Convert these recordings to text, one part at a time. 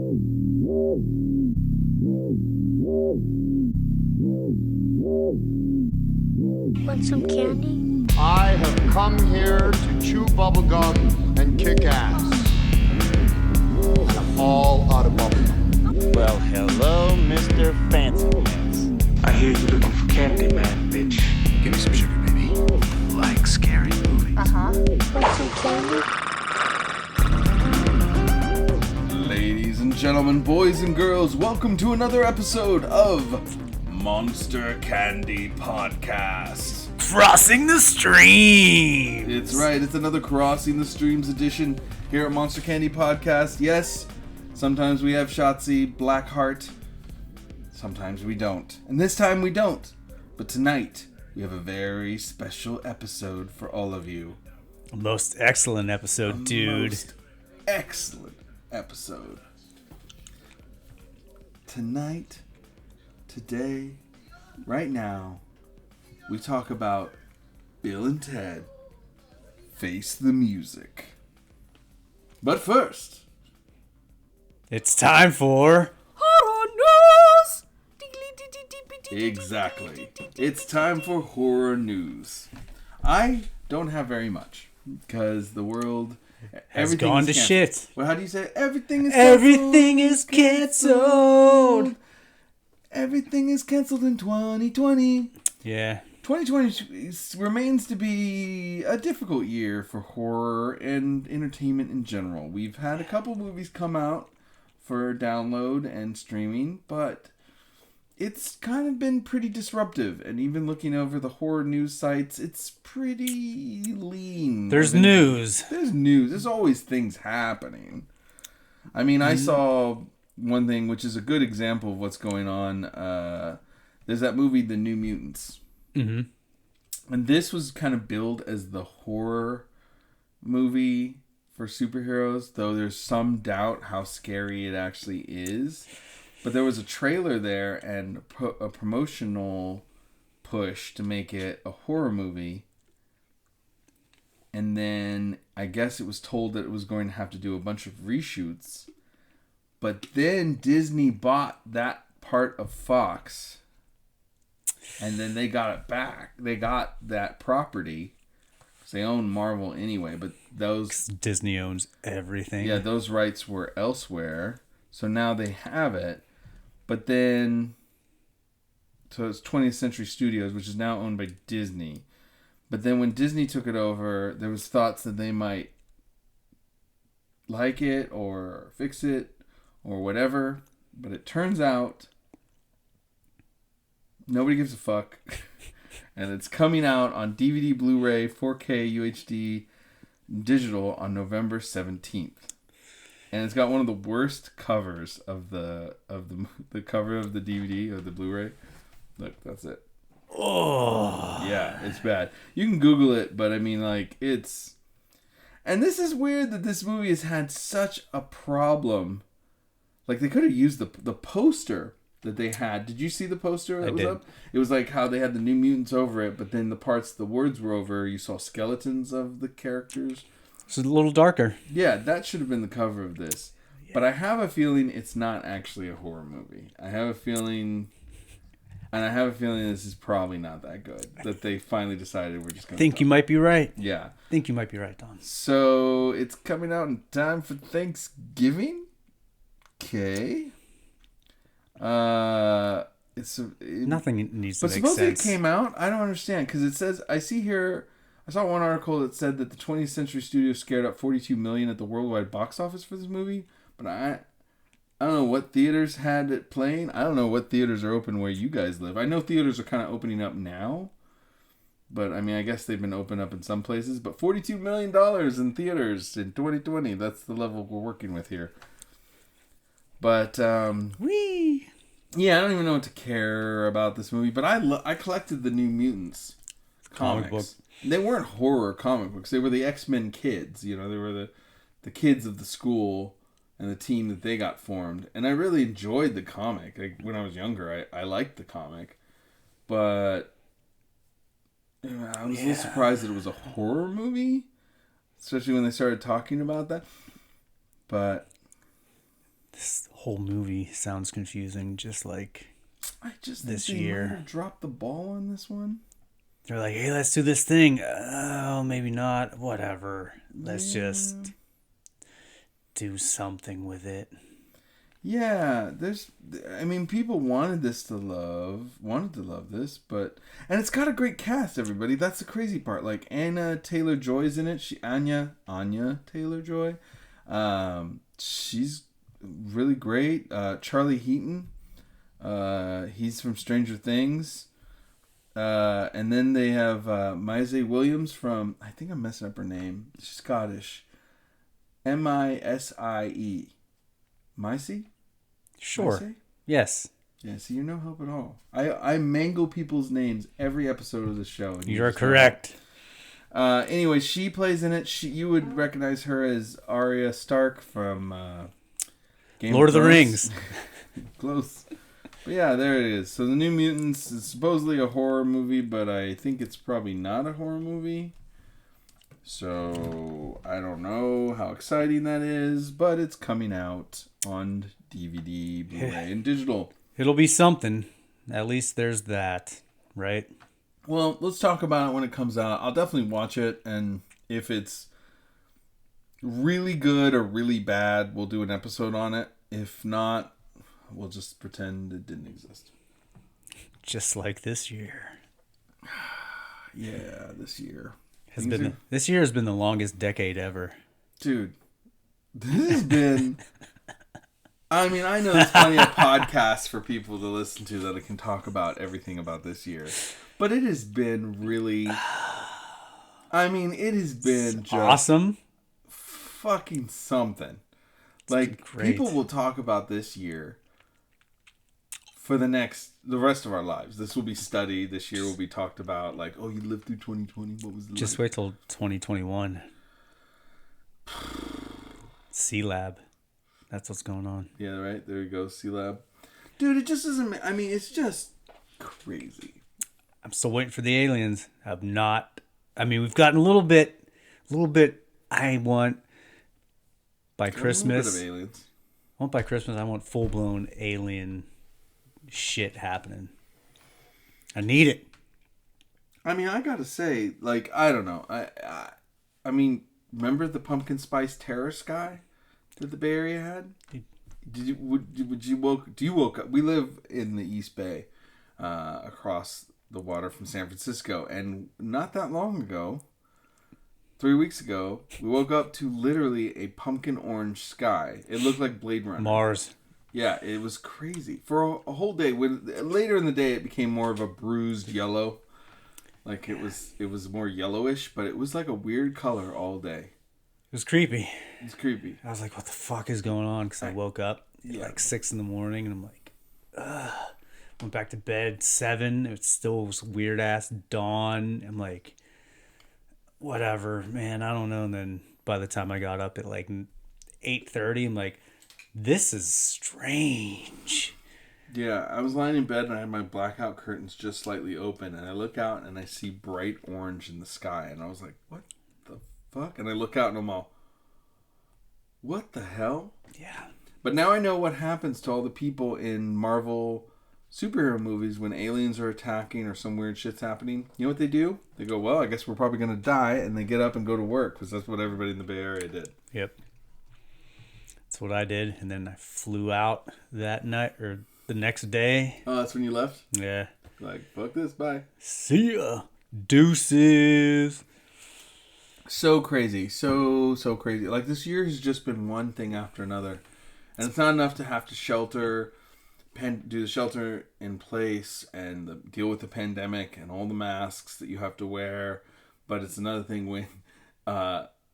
Want some candy? I have come here to chew bubblegum and kick ass. And I'm all out of bubblegum. Well, hello, Mr. Fancy Pants. I hear you looking for candy, man, bitch. Give me some sugar, baby. Like scary movies. Want some candy? Ladies and gentlemen, boys and girls, welcome to another episode of Monster Candy Podcast. Crossing the stream. It's right, it's another Crossing the Streams edition here at Monster Candy Podcast. Yes, sometimes we have Shotzi, Blackheart, sometimes we don't. And this time we don't. But tonight, we have a very special episode for all of you. A most excellent episode, dude. Most excellent episode. Tonight, today, right now, we talk about Bill and Ted Face the Music. But first, It's time for Horror news! exactly, it's time for horror news. I don't have very much because the world has gone to shit. Well, how do you say it? Everything is canceled. Everything is canceled in 2020. Yeah. 2020 remains to be a difficult year for horror and entertainment in general. We've had a couple movies come out for download and streaming, but it's kind of been pretty disruptive. And even looking over the horror news sites, it's pretty lean. There's news. There's news. There's always things happening. I mean, I saw one thing, which is a good example of what's going on. There's that movie, The New Mutants. Mm-hmm. And this was kind of billed as the horror movie for superheroes, though there's some doubt how scary it actually is. But there was a trailer there and a promotional push to make it a horror movie. And then I guess it was told that it was going to have to do a bunch of reshoots. But then Disney bought that part of Fox. And then they got it back. They got that property. They own Marvel anyway, but those... Disney owns everything. Yeah, those rights were elsewhere. So now they have it. But then... So it's 20th Century Studios, which is now owned by Disney. But then when Disney took it over, there was thoughts that they might like it or fix it or whatever. But it turns out... nobody gives a fuck. And it's coming out on DVD, Blu-ray, 4K, UHD, digital on November 17th. And it's got one of the worst covers of the cover of the DVD or the Blu-ray. Look, that's it. Oh. Yeah, it's bad. You can Google it, but I mean, like, it's... And this is weird that this movie has had such a problem. Like, they could have used the poster that they had. Did you see the poster that was up? It was like how they had the New Mutants over it, but then the parts the words were over, you saw skeletons of the characters. It's a little darker. Yeah, that should have been the cover of this. Yeah. But I have a feeling it's not actually a horror movie. I have a feeling this is probably not that good. That they finally decided we're just going to... Think you might be right. Yeah. Think you might be right, Don. So, it's coming out in time for Thanksgiving? Okay. Nothing needs to make sense. But supposedly it came out. I don't understand because it says I saw one article that said that the 20th Century Studios scared up $42 million at the worldwide box office for this movie. But I don't know what theaters had it playing. I don't know what theaters are open where you guys live. I know theaters are kind of opening up now, but I mean I guess they've been open up in some places. But $42 million in theaters in 2020—that's the level we're working with here. But, yeah, I don't even know what to care about this movie, but I collected the New Mutants comics. Book. They weren't horror comic books. They were the X-Men kids, you know, they were the kids of the school and the team that they got formed. And I really enjoyed the comic. Like, when I was younger, I liked the comic. But I was a little surprised that it was a horror movie, especially when they started talking about that. But... whole movie sounds confusing, just like I just this think they year. might have dropped the ball on this one. they're like, hey, let's do this thing. Oh, maybe not. Whatever. Let's just do something with it. Yeah, people wanted to love this, and it's got a great cast, everybody. That's the crazy part. Like, Anya Taylor-Joy's in it. Anya Taylor-Joy. She's really great. Charlie Heaton. He's from Stranger Things. And then they have Maisie Williams from, I think I'm messing up her name. She's Scottish. Misie. Maisie? Sure. Maisie? Yes. Yeah, see, you're no help at all. I mangle people's names every episode of the show. And You're correct. Anyway, she plays in it. You would recognize her as Arya Stark from Lord of the Rings. Close. But yeah, there it is. So the New Mutants is supposedly a horror movie, but I think it's probably not a horror movie. So I don't know how exciting that is, but it's coming out on DVD, Blu-ray, and digital. It'll be something. At least there's that, right? Well, let's talk about it when it comes out. I'll definitely watch it, and if it's really good or really bad, we'll do an episode on it. If not, we'll just pretend it didn't exist. Just like this year. Yeah, this year. This year has been the longest decade ever. Dude, this has been... I mean, I know there's plenty of podcasts for people to listen to that can talk about everything about this year. But it has been really... I mean, it has been just... awesome. Fucking something. Like, people will talk about this year for the rest of our lives. This will be studied. This year will be talked about. Like, oh, you lived through 2020. What was it like? Just wait till 2021. C-Lab. That's what's going on. Yeah, right? There you go, C-Lab. Dude, it just doesn't... I mean, it's just crazy. I'm still waiting for the aliens. We've gotten a little bit I want by Christmas. A little bit of aliens. I want by Christmas, I want full-blown alien shit happening. I need it. I mean, I gotta say, like, I don't know. I mean, remember the pumpkin spice terror sky that the Bay Area had? Do you woke up? We live in the East Bay, across the water from San Francisco, and not that long ago, 3 weeks ago, we woke up to literally a pumpkin orange sky. It looked like Blade Runner. Mars. Yeah, it was crazy for a whole day. Later in the day, it became more of a bruised yellow. Like it was more yellowish, but it was like a weird color all day. It was creepy. It's creepy. I was like, what the fuck is going on? Because I woke up at like 6 a.m. and I'm like, ugh. Went back to bed 7. It still was weird ass dawn. I'm like, whatever, man. I don't know. And then by the time I got up at like 8:30, I'm like, this is strange. Yeah, I was lying in bed and I had my blackout curtains just slightly open, and I look out and I see bright orange in the sky, and I was like, what the fuck? And I look out and I'm all, what the hell? Yeah. But now I know what happens to all the people in Marvel superhero movies when aliens are attacking or some weird shit's happening. You know what they do? They go, well, I guess we're probably going to die, and they get up and go to work, because that's what everybody in the Bay Area did. Yep. That's what I did, and then I flew out that night, or the next day. Oh, that's when you left? Yeah. Like, fuck this, bye. See ya. Deuces. So crazy. So crazy. Like, this year has just been one thing after another. And it's not enough to have to do the shelter in place and deal with the pandemic and all the masks that you have to wear. But it's another thing when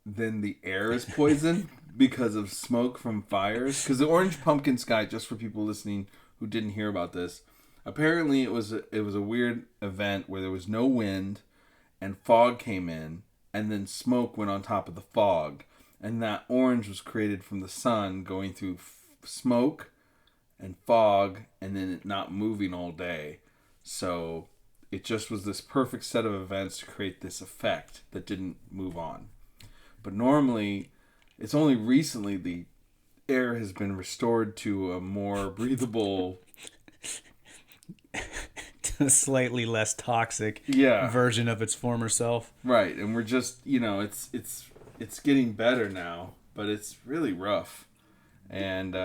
then the air is poisoned because of smoke from fires. Because the orange pumpkin sky, just for people listening who didn't hear about this, apparently it was a weird event where there was no wind and fog came in, and then smoke went on top of the fog, and that orange was created from the sun going through smoke and fog, and then it not moving all day. So it just was this perfect set of events to create this effect that didn't move on. But normally, it's only recently air has been restored to a more breathable. A slightly less toxic Yeah. version of its former self. Right, and we're just, it's getting better now, but it's really rough. And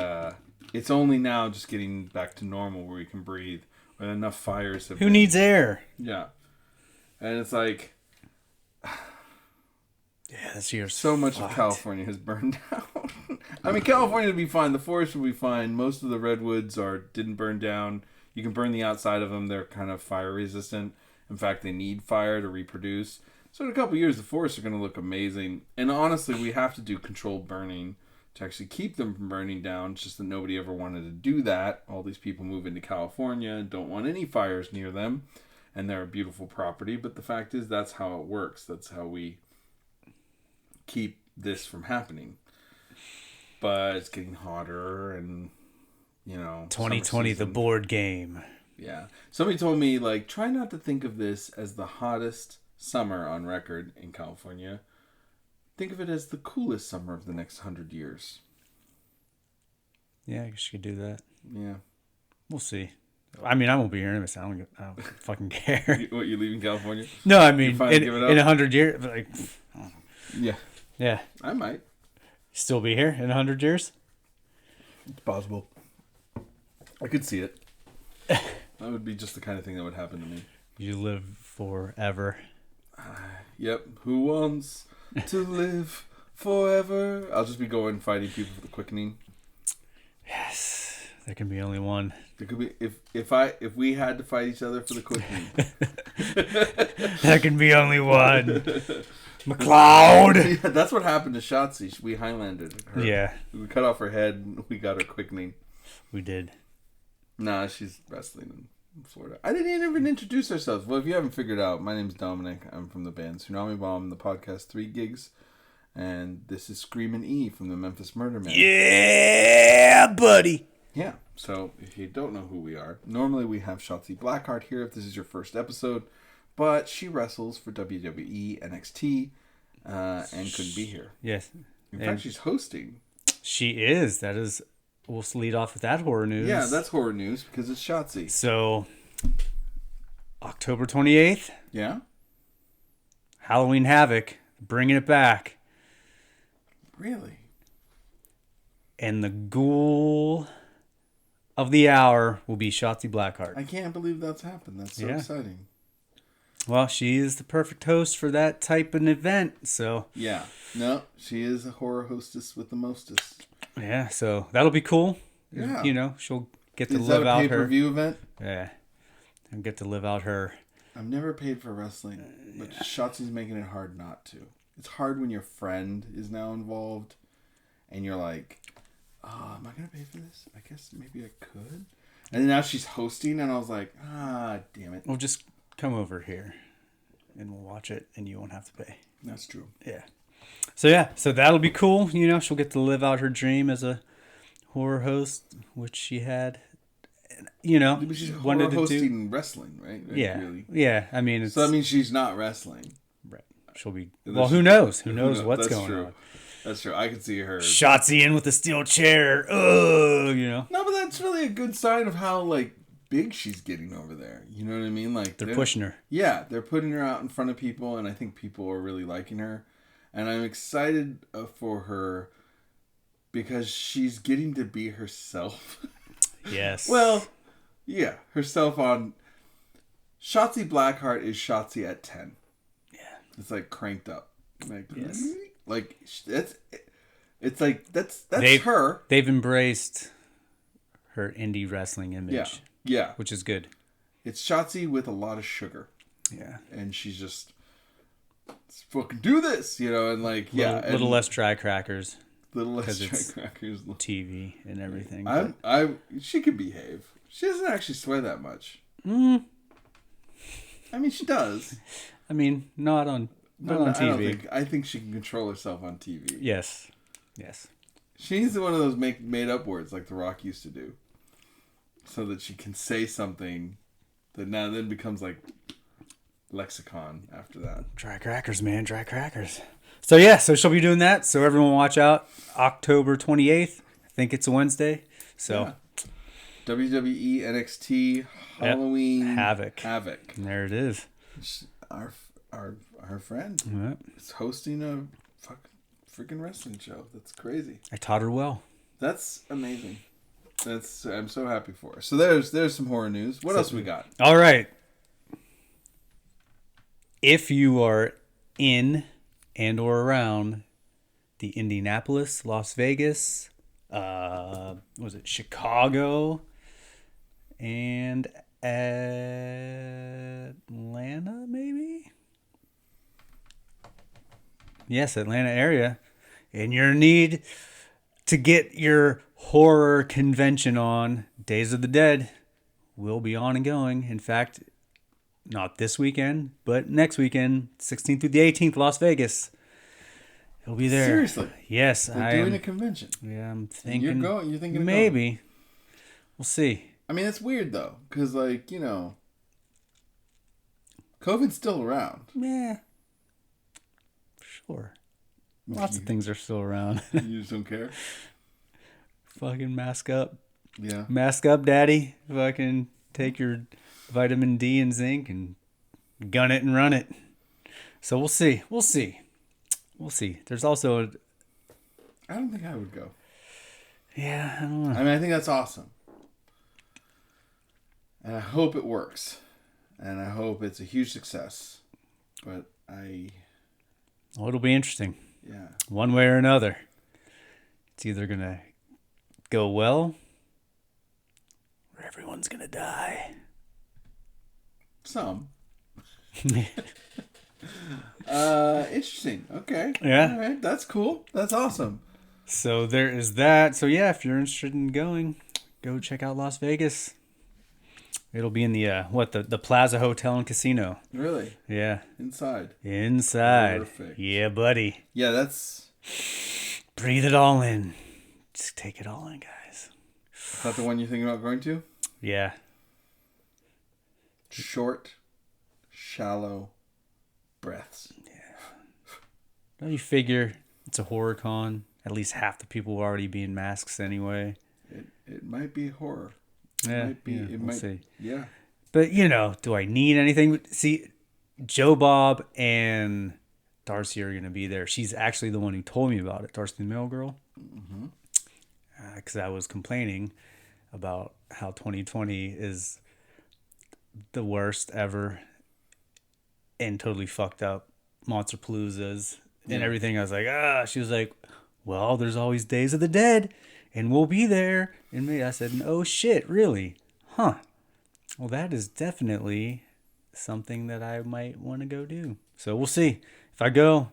it's only now just getting back to normal where we can breathe. When enough fires have Who needs air? Yeah. And it's like Yeah, this year's so much fucked. of California has burned down. I mean, California will be fine. The forest will be fine. Most of the redwoods didn't burn down. You can burn the outside of them. They're kind of fire resistant. In fact, they need fire to reproduce. So in a couple years, the forests are going to look amazing. And honestly, we have to do controlled burning to actually keep them from burning down. It's just that nobody ever wanted to do that. All these people move into California and don't want any fires near them. And they're a beautiful property. But the fact is, that's how it works. That's how we keep this from happening. But it's getting hotter and, 2020, the board game. Yeah. Somebody told me, try not to think of this as the hottest summer on record in California. Think of it as the coolest summer of the next 100 years. Yeah, I guess you could do that. Yeah. We'll see. I mean, I won't be here anyway, so I don't fucking care. What, you leaving California? No, I mean, finally give it up? in 100 years, Yeah. yeah, I might. still be here in 100 years. It's possible. I could see it. That would be just the kind of thing that would happen to me. You live forever. Yep. Who wants to live forever? I'll just be going fighting people for the quickening. Yes, there can be only one. There could be if we had to fight each other for the quickening. There can be only one. McLeod. Yeah, that's what happened to Shotzi. We Highlanded her. Yeah, We cut off her head and we got her quickening. we did. Nah, she's wrestling in Florida. I didn't even introduce ourselves. Well, if you haven't figured out, my name's Dominic. I'm from the band Tsunami Bomb, the podcast 3 Gigs. And this is Screamin E from the Memphis Murder Men. Yeah, buddy. Yeah. So, if you don't know who we are, normally we have Shotzi Blackheart here if this is your first episode. But she wrestles for WWE, NXT, and couldn't be here. Yes. In fact, she's hosting. She is. That is. We'll lead off with that horror news. Yeah, that's horror news because it's Shotzi. So, October 28th, Yeah? Halloween Havoc, bringing it back. Really? And the ghoul of the hour will be Shotzi Blackheart. I can't believe that's happened. That's so Yeah. exciting. Well, she is the perfect host for that type of event. So, Yeah. No, she is a horror hostess with the mostest. yeah, so that'll be cool. Yeah. She'll get to Is that live a out her. pay-per-view event? Yeah. And get to live out her. I've never paid for wrestling, but Shotzi's making it hard not to. It's hard when your friend is now involved and you're like, oh, am I going to pay for this? I guess maybe I could. And now she's hosting and I was like, damn it. Well, just come over here and we'll watch it and you won't have to pay. That's true. Yeah. So that'll be cool. She'll get to live out her dream as a horror host, which she had, But she's wanted horror to hosting do. wrestling, right? Yeah. Really. Yeah. I mean, it's, So that means she's not wrestling. right. She'll be, And well, then who knows? Who knows That's what's going true. on? That's true. I can see her. Shotzi in with the steel chair. Oh, No, but that's really a good sign of how, big she's getting over there. You know what I mean? They're pushing her. Yeah, they're putting her out in front of people, and I think people are really liking her. And I'm excited for her because she's getting to be herself. Yes. Well, yeah, herself on... Shotzi Blackheart is Shotzi at 10. Yeah. It's cranked up. Yes. That's They've- her. They've embraced her indie wrestling image. Yeah. Yeah. Which is good. It's Shotzi with a lot of sugar. Yeah. And she's just... Let's fucking do this, and Little less dry crackers, little less 'cause it's- dry crackers. TV and everything. She can behave. She doesn't actually swear that much. I mean, she does. I mean, not on TV. I think she can control herself on TV. Yes. She needs one of those made up words like The Rock used to do, so that she can say something that now then becomes lexicon after that. Dry crackers, man. Dry crackers. So she'll be doing that. So everyone watch out. October 28th, think it's a Wednesday. So Yeah. WWE NXT Halloween Havoc. Havoc. And there it is. Our friend Yep. is hosting a freaking wrestling show. That's crazy. I taught her well. That's amazing. I'm so happy for her. So there's some horror news. What else we got? All right. If you are in and or around the Indianapolis, Las Vegas, was it Chicago, and Atlanta, maybe? Yes, Atlanta area. And you're in need to get your horror convention on, Days of the Dead will be on and going. In fact, not this weekend, but next weekend, 16th through the 18th, Las Vegas. He'll be there. Seriously? Yes, They're doing a convention. Yeah, I'm And thinking. you're going. You're thinking of maybe. going. We'll see. I mean, it's weird though, because COVID's still around. Yeah. Sure. Lots of things are still around. You just don't care. Fucking mask up. Yeah. Mask up, daddy. Fucking take your vitamin D and zinc and gun it and run it. So we'll see. We'll see. We'll see. There's also I don't think I would go. yeah, I don't know. I mean, I think that's awesome. And I hope it works. And I hope it's a huge success. But Well, it'll be interesting. yeah. One way or another. It's either going to go well or everyone's going to die. Some. Interesting. Okay. Yeah. All right. That's cool. That's awesome. So there is that. So yeah, if you're interested in going, go check out Las Vegas. It'll be in the the Plaza Hotel and Casino. Really? Yeah. Inside. Inside. Perfect. Yeah, buddy. Yeah, that's... Breathe it all in. Just take it all in, guys. Is that the one you're thinking about going to? Yeah. Short, shallow breaths. Don't you figure it's a horror con? At least half the people will already be in masks anyway. It might be horror. Yeah, It we'll might. see. Yeah. But, do I need anything? See, Joe Bob and Darcy are going to be there. She's actually the one who told me about it, Darcy the Mail Girl. Because I was complaining about how 2020 is the worst ever and totally fucked up Monster Paloozas and everything. I was like, she was like, well, there's always Days of the Dead and we'll be there. And me, I said, oh shit, really? Huh. Well, that is definitely something that I might want to go do. So we'll see. If I go,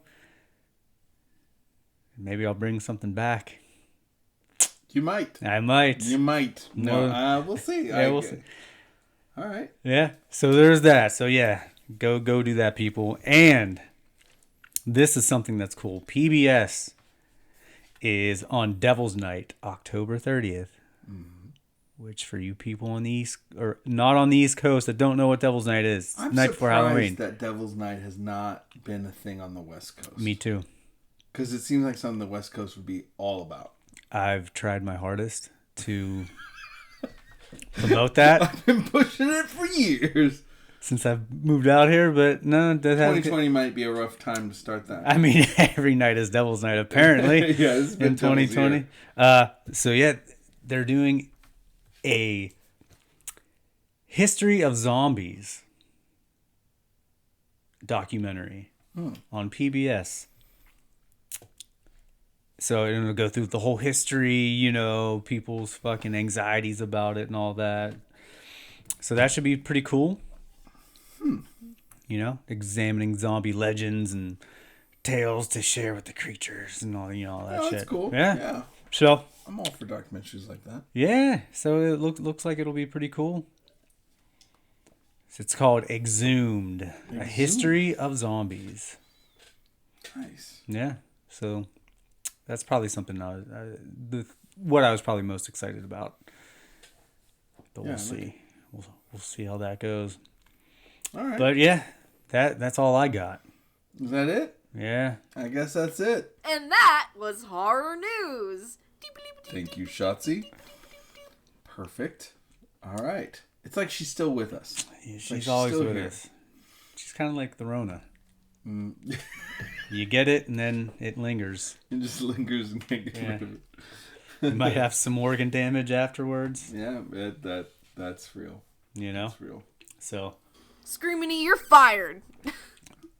maybe I'll bring something back. You might. I might. You might. No. Well, we'll see. Yeah, we'll see. All right. Yeah. So there's that. So yeah, go do that, people. And this is something that's cool. PBS is on Devil's Night, October 30th. Which for you people on the East or not on the East Coast that don't know what Devil's Night is, I'm night before Halloween. surprised that Devil's Night has not been a thing on the West Coast. Me too. Because it seems like something the West Coast would be all about. I've tried my hardest to promote that I've been pushing it for years. since I've moved out here, but no, that hasn't. 2020 might be a rough time to start that. I mean, every night is Devil's Night, apparently. Yeah, it's been in 2020. So yeah, they're doing a history of zombies documentary on PBS. So it'll go through the whole history, people's fucking anxieties about it and all that. So that should be pretty cool. Examining zombie legends and tales to share with the creatures and all that shit. That's cool. Yeah. So I'm all for documentaries like that. yeah, so it looks like it'll be pretty cool. It's called Exhumed, a history of zombies. Nice. Yeah, so that's probably something what I was probably most excited about. But we'll see. We'll see how that goes. All right. But yeah, that's all I got. Is that it? Yeah. I guess that's it. And that was horror news. Thank you, Shotzi. Perfect. All right. It's like she's still with us. Yeah, It's she's like she's always still with here. us. She's kind of like the Rona. You get it, and then it lingers. It just lingers and can't get Yeah. rid of it. You might have some organ damage afterwards. Yeah, that's real. You know? That's real. So, Screamin E, you're fired.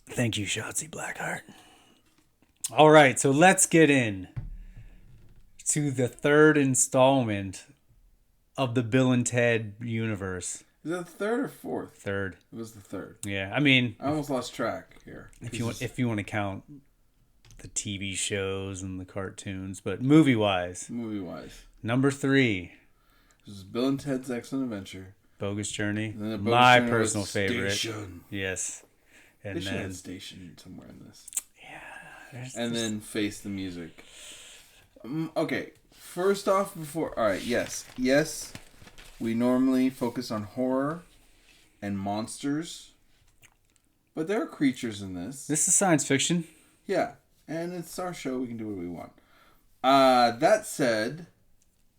thank you, Shotzi Blackheart. All right, so let's get in to the third installment of the Bill and Ted universe. Is that the third or fourth? Third. It was the third. Yeah, I mean, I almost lost track here. if you want to count the TV shows and the cartoons, but movie-wise, Movie-wise. number 3, This is Bill and Ted's Excellent Adventure. Bogus Journey. And then the Bogus My Journey personal was favorite. Station. Yes. And They should then have Station somewhere in this. there's- And then Face the Music. Okay, first off, alright, yes, we normally focus on horror and monsters, but there are creatures in this. this is science fiction. Yeah, and it's our show, we can do what we want. That said,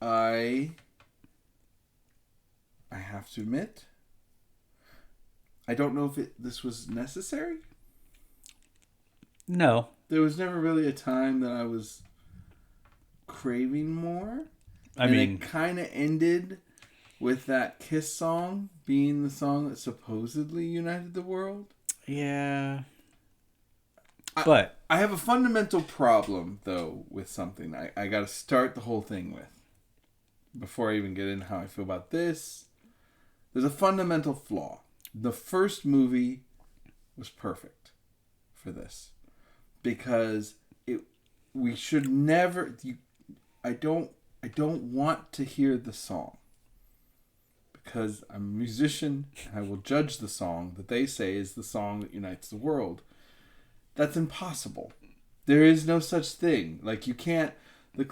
I have to admit, I don't know if this was necessary. No. There was never really a time that I was craving more. I And mean, it kind of ended with that Kiss song being the song that supposedly united the world. yeah. But I have a fundamental problem, though, with something I got to start the whole thing with. Before I even get into how I feel about this, there's a fundamental flaw. The first movie was perfect for this. Because we should never... I don't want to hear the song. Because I'm a musician, and I will judge the song that they say is the song that unites the world. That's impossible. There is no such thing. Like, you can't... the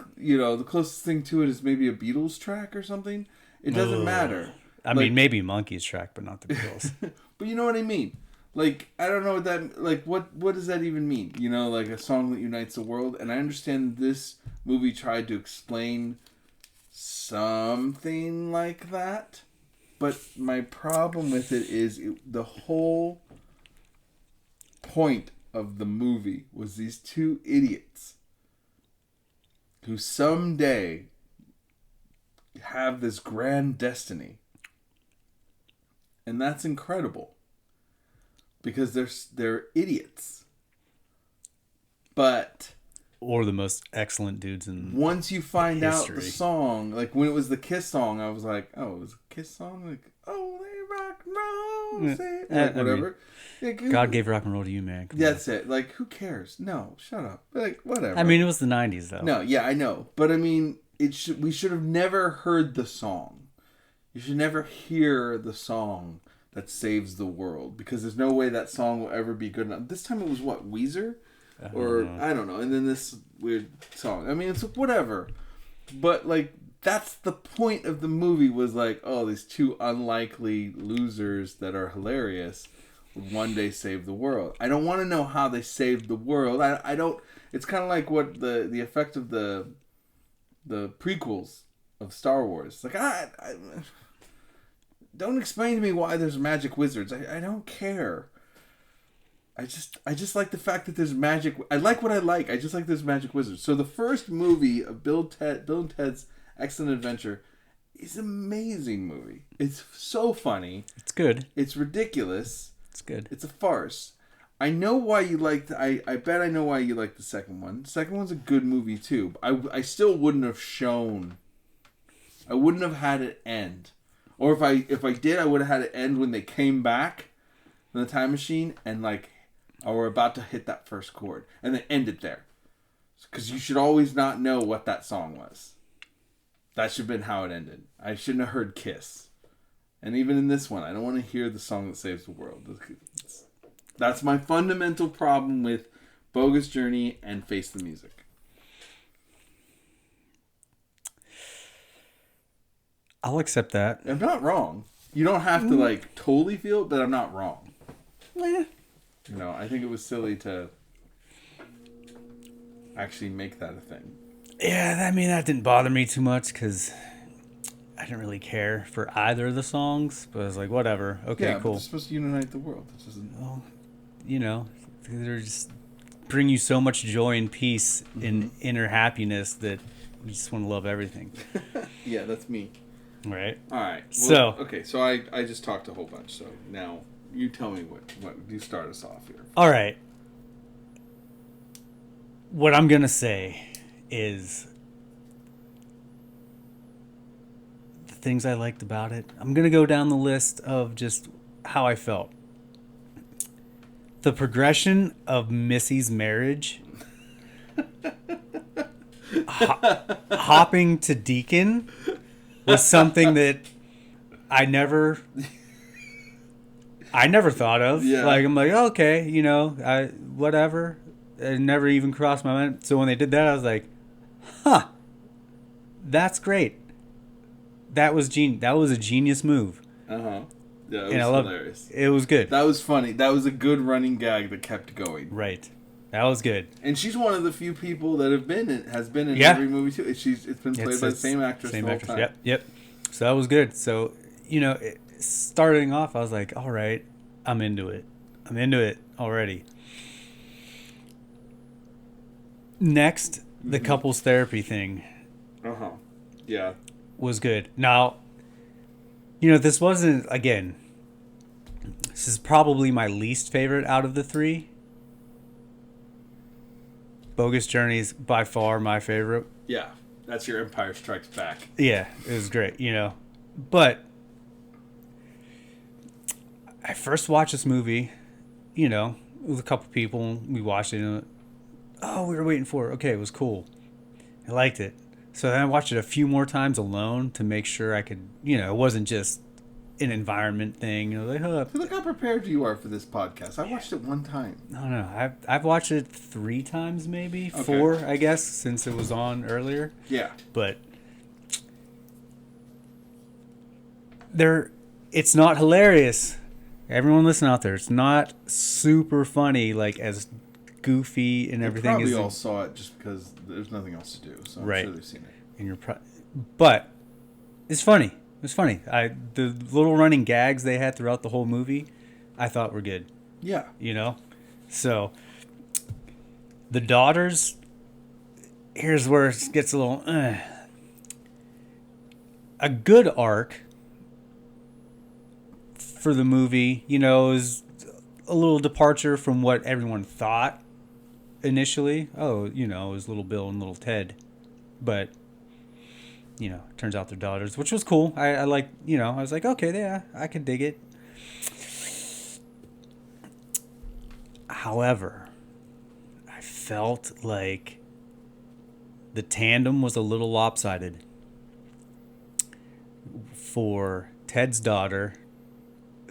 closest thing to it is maybe a Beatles track or something. It doesn't matter. I mean, maybe Monkey's track, but not the Beatles. But you know what I mean? Like, I don't know what that... Like, what does that even mean? You know, like a song that unites the world. And I understand this movie tried to explain something like that. But my problem with it is the whole point of the movie was these two idiots who someday have this grand destiny. And that's incredible. Because they're idiots. But Or the most excellent dudes in once you find out the history. song, like when it was the Kiss song, I was like, oh, it was a Kiss song? Like, oh, they rock and roll, say it. Like, I mean, whatever. Like, God gave rock and roll to you, man. Come on. That's it. Like, who cares? No, shut up. Like, whatever. I mean, it was the 90s, though. No, yeah, I know. But I mean, we should have never heard the song. You should never hear the song that saves the world. Because there's no way that song will ever be good enough. This time it was what, Weezer? Or, I don't know. And then this weird song. I mean, it's whatever. But, like, that's the point of the movie was like, oh, these two unlikely losers that are hilarious would one day save the world. I don't want to know how they saved the world. I don't... It's kind of like what the effect of the prequels of Star Wars. Like, I don't explain to me why there's magic wizards. I don't care. I just like the fact that there's magic. I like what I like. I just like there's magic wizards. So the first movie of Bill and Ted's Excellent Adventure is an amazing movie. It's so funny. It's good. It's ridiculous. It's good. It's a farce. I know why you liked... I bet I know why you liked the second one. The second one's a good movie too. I still wouldn't have shown... I wouldn't have had it end. Or if I did, I would have had it end when they came back in the time machine and like... I were about to hit that first chord. And then end it there. Because you should always not know what that song was. That should have been how it ended. I shouldn't have heard Kiss. And even in this one, I don't want to hear the song that saves the world. That's my fundamental problem with Bogus Journey and Face the Music. I'll accept that. I'm not wrong. You don't have to like totally feel it, but I'm not wrong. You know, I think it was silly to actually make that a thing. Yeah, I mean, that didn't bother me too much because I didn't really care for either of the songs. But I was like, whatever. Okay, Yeah, but cool. it's supposed to unite the world. This isn't. You know, they're just bring you so much joy and peace and inner happiness that you just want to love everything. Yeah, that's me. Right? All right. So- okay, so I just talked a whole bunch. So now you tell me what you start us off here. All right. What I'm going to say is the things I liked about it. I'm going to go down the list of just how I felt. The progression of Missy's marriage, hopping to Deacon, was something that I never thought of. Yeah. Like, I'm like, okay, whatever. It never even crossed my mind. So when they did that, I was like, huh, that's great. That was That was a genius move. Yeah, it And I was love hilarious. it. Was good. That was funny. That was a good running gag that kept going. Right. That was good. And she's one of the few people that has been in Yeah. every movie too. It's been played by the same actress the whole time. Yep. So that was good. So, starting off, I was like, all right, I'm into it. I'm into it already. Next, the couples therapy thing Yeah. was good. Now, this wasn't, again, this is probably my least favorite out of the three. Bogus Journey's by far my favorite. Yeah. That's your Empire Strikes Back. Yeah, it was great, But I first watched this movie, with a couple people. We watched it. And, we were waiting for it. Okay, it was cool. I liked it. So then I watched it a few more times alone to make sure I could, it wasn't just an environment thing. Like, Look how prepared you are for this podcast. I watched it one time. No. I've watched it 3 times, maybe 4, I guess, since it was on earlier. Yeah. But it's not hilarious. Everyone listen out there. It's not super funny, like as goofy and everything. Probably as all saw it just because there's nothing else to do. So I'm Right. sure they've seen it. and but it's funny. It's funny. The little running gags they had throughout the whole movie, I thought were good. Yeah. So the daughters. Here's where it gets a little. A good arc for the movie, is a little departure from what everyone thought initially. Oh, it was little Bill and little Ted. But, turns out they're daughters, which was cool. I like, I was like, okay, yeah, I could dig it. However, I felt like the tandem was a little lopsided for Ted's daughter,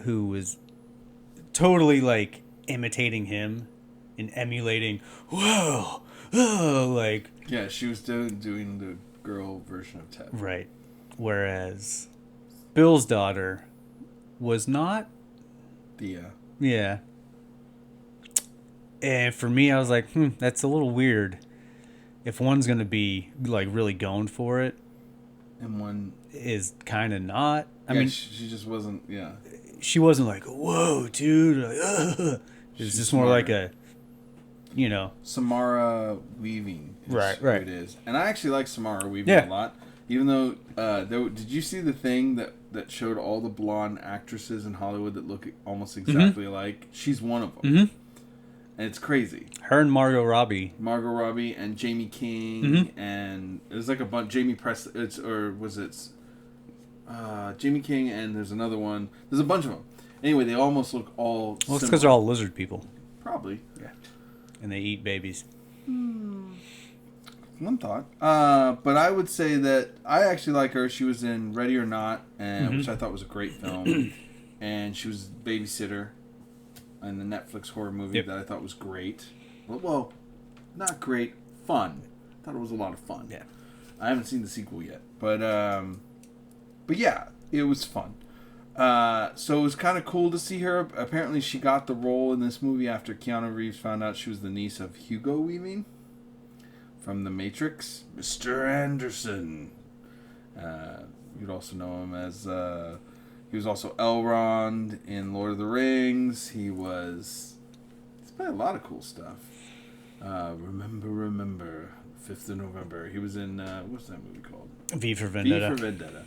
who was totally like imitating him and emulating, like, Yeah, she was doing the girl version of Ted. right. Whereas Bill's daughter was not. Yeah. And for me, I was like, that's a little weird. If one's going to be like really going for it, And one. is kind of not. I Yeah, mean, she just wasn't. Yeah. she wasn't like, whoa, dude. Like, it was She's just more like smarter. a, Samara Weaving. Is Right, who right. It is, and I actually like Samara Weaving Yeah. a lot. Even though, did you see the thing that showed all the blonde actresses in Hollywood that look almost exactly alike? She's one of them, and it's crazy. her and Margot Robbie. Margot Robbie and Jamie King, and there's like a bunch. Jamie Press. Jamie King, and there's another one. There's a bunch of them. Anyway, they almost look all. Well, it's because similar. they're all lizard people. Probably. And they eat babies. One thought. But I would say that I actually like her. She was in Ready or Not, and which I thought was a great film. And she was babysitter in the Netflix horror movie that I thought was great. Well, not great. Fun. I thought it was a lot of fun. Yeah. I haven't seen the sequel yet, but yeah, it was fun. So it was kind of cool to see her. Apparently, she got the role in this movie after Keanu Reeves found out she was the niece of Hugo Weaving from The Matrix, Mr. Anderson. You'd also know him as he was also Elrond in Lord of the Rings. He's played a lot of cool stuff. Remember, 5th of November. He was in what's that movie called? V for Vendetta. V for Vendetta.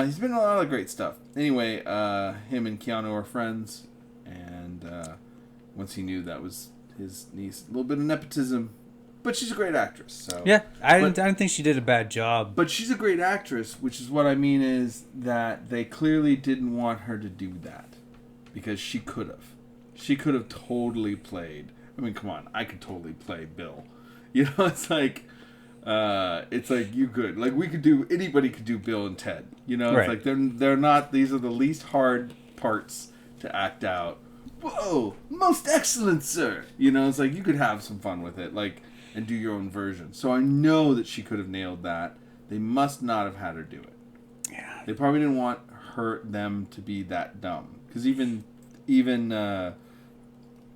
He's been in a lot of great stuff. Anyway, him and Keanu are friends, and once he knew that was his niece, a little bit of nepotism, but she's a great actress. So Yeah, I didn't think she did a bad job. But she's a great actress, which is what I mean is that they clearly didn't want her to do that because she could have. She could have totally played. I mean, come on, I could totally play Bill. You know, it's like you could, like, anybody could do Bill and Ted. You know, it's Right. like they're not. These are the least hard parts to act out. Whoa, most excellent, sir. You know, it's like you could have some fun with it, like, and do your own version. So I know that she could have nailed that. They must not have had her do it. Yeah. They probably didn't want them to be that dumb, because even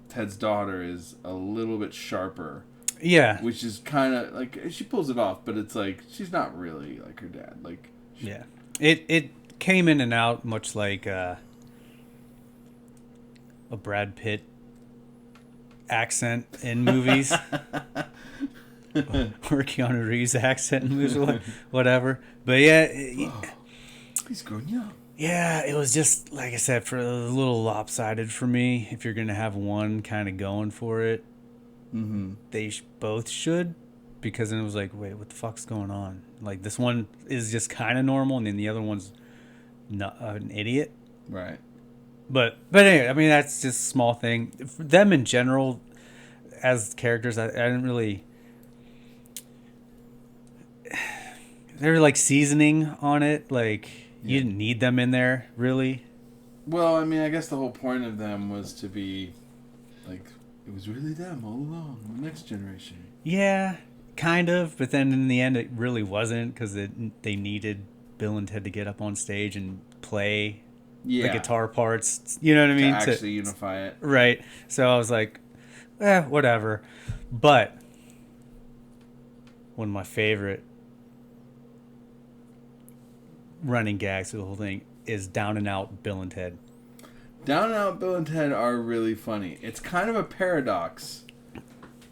Ted's daughter is a little bit sharper. Yeah. Which is kind of like, she pulls it off, but it's like she's not really like her dad. Like, Yeah. It came in and out much like a Brad Pitt accent in movies. Or Keanu Reeves accent in movies, or whatever. But yeah, he's grown young. yeah, it was just, like I said, for a little lopsided for me. If you're going to have one kind of going for it, they both should. Because then it was like, wait, what the fuck's going on? Like, this one is just kind of normal, and then the other one's not an idiot. Right. But anyway, I mean, that's just a small thing. For them in general, as characters, I didn't really... They were like seasoning on it. Like, you didn't need them in there, really. Well, I mean, I guess the whole point of them was to be, like, it was really them all along, the next generation. Yeah, kind of. But then in the end, it really wasn't, because they needed Bill and Ted to get up on stage and play the guitar parts. You know what I mean? To actually unify it. Right. So I was like, whatever. But one of my favorite running gags of the whole thing is Down and Out Bill and Ted. Down and Out Bill and Ted are really funny. It's kind of a paradox,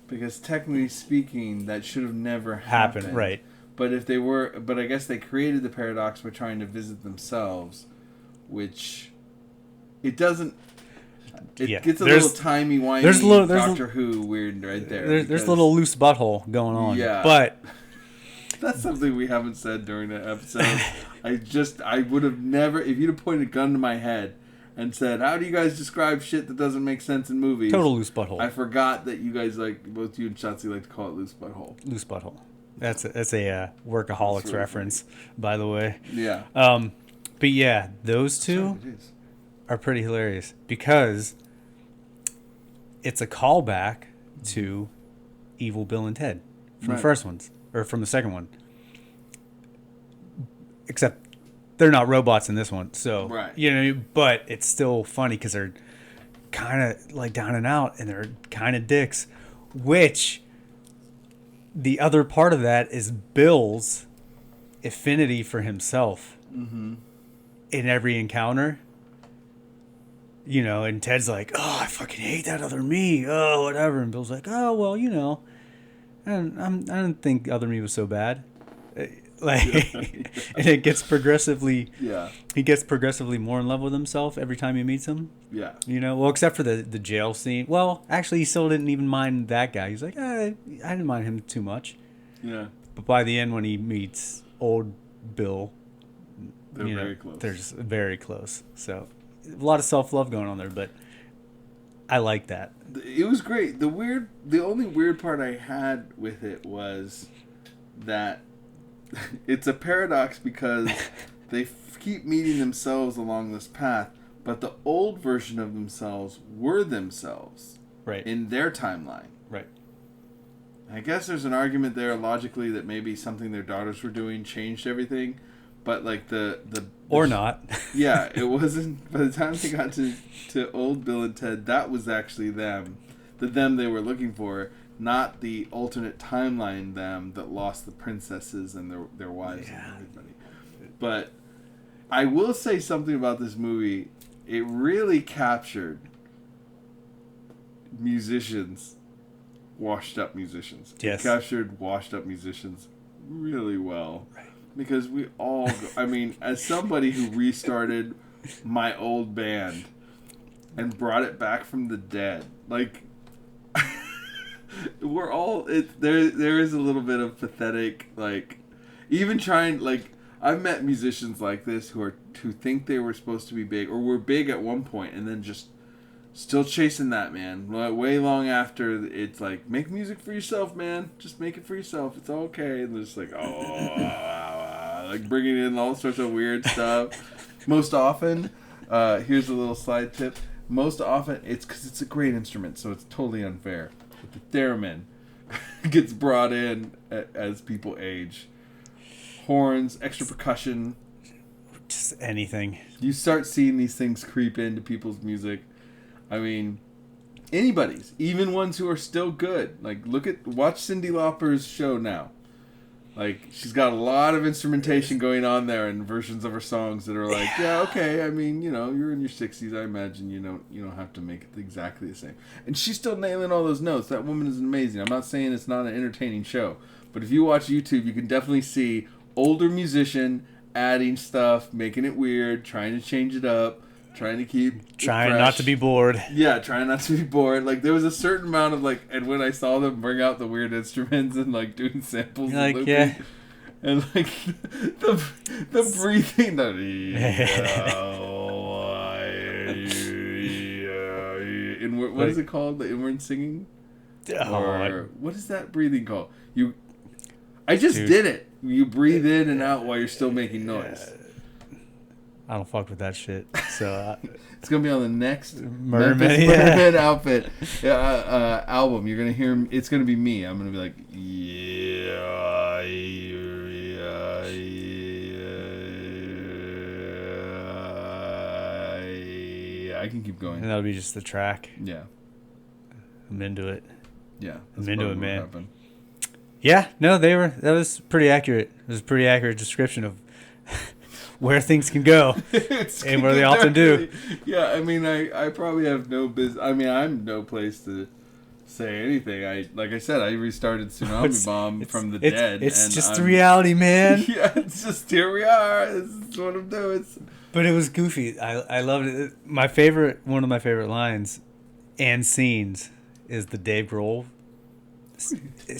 because technically speaking, that should have never happened. Right. But I guess they created the paradox by trying to visit themselves, which it doesn't. It gets a little timey-wimey Doctor Who weird right there. There's a little loose butthole going on. Yeah. But that's something we haven't said during the episode. I would have never, if you'd have pointed a gun to my head and said, how do you guys describe shit that doesn't make sense in movies? Total loose butthole. I forgot that you guys, both you and Shotzi like to call it loose butthole. Loose butthole. That's a Workaholics really reference, by the way. Yeah. But yeah, those two are pretty hilarious, because it's a callback to Evil Bill and Ted from the first ones, or from the second one. Except they're not robots in this one, so but it's still funny because they're kind of like down and out, and they're kind of dicks. Which the other part of that is Bill's affinity for himself in every encounter. You know, and Ted's like, oh, I fucking hate that other me. Oh, whatever. And Bill's like, oh, well, you know, I don't think other me was so bad. Like, and it gets progressively. Yeah. He gets progressively more in love with himself every time he meets him. Yeah. You know, well, except for the jail scene. Well, actually, he still didn't even mind that guy. He's like, I didn't mind him too much. Yeah. But by the end, when he meets old Bill, they're very close. They're just very close. So, a lot of self-love going on there, but I like that. It was great. The only weird part I had with it was that it's a paradox, because they keep meeting themselves along this path, but the old version of themselves were themselves in their timeline. Right. I guess there's an argument there logically that maybe something their daughters were doing changed everything, but like the or not. Yeah, it wasn't. By the time they got to old Bill and Ted, that was actually them, the them they were looking for. not the alternate timeline them that lost the princesses and their wives and everybody. But I will say something about this movie. It really captured musicians, washed up musicians. Yes. It captured washed up musicians really well. Right. Because we all, I mean, as somebody who restarted my old band and brought it back from the dead, like, we're all, there is a little bit of pathetic, like, even trying, like, I've met musicians like this who think they were supposed to be big, or were big at one point, and then just still chasing that, man. Way long after, it's like, make music for yourself, man. Just make it for yourself. It's all okay. And they're just like, like bringing in all sorts of weird stuff. Most often, here's a little side tip. Most often, it's because it's a great instrument, so it's totally unfair. But the theremin gets brought in as people age. Horns, extra percussion. Just anything. You start seeing these things creep into people's music. I mean, anybody's, even ones who are still good. Like, watch Cyndi Lauper's show now. Like, she's got a lot of instrumentation going on there and versions of her songs that are like, yeah, okay. I mean, you know, you're in your 60s. I imagine you don't have to make it exactly the same. And she's still nailing all those notes. That woman is amazing. I'm not saying it's not an entertaining show, but if you watch YouTube, you can definitely see older musician adding stuff, making it weird, trying to change it up. Trying not to be bored. Yeah, trying not to be bored. Like, there was a certain amount of, like, and when I saw them bring out the weird instruments and, like, doing samples and looping, yeah. And, like, the breathing, what is it called? The inward singing? Or what is that breathing called? I just did it. You breathe in and out while you're still making noise. I don't fuck with that shit. So it's gonna be on the next Mermaid outfit album. You're gonna hear. It's gonna be me. I'm gonna be like, yeah. I can keep going. And that'll be just the track. Yeah. I'm into it. Yeah. I'm into it, man. Yeah. No, that was pretty accurate. It was a pretty accurate description of where things can go and where they often do. Yeah, I mean, I probably have no business. I mean, I'm no place to say anything. Like I said, I restarted Tsunami Bomb from the dead. It's just the reality, man. Yeah, it's just here we are. This is what I'm doing. But it was goofy. I loved it. One of my favorite lines and scenes is the Dave Grohl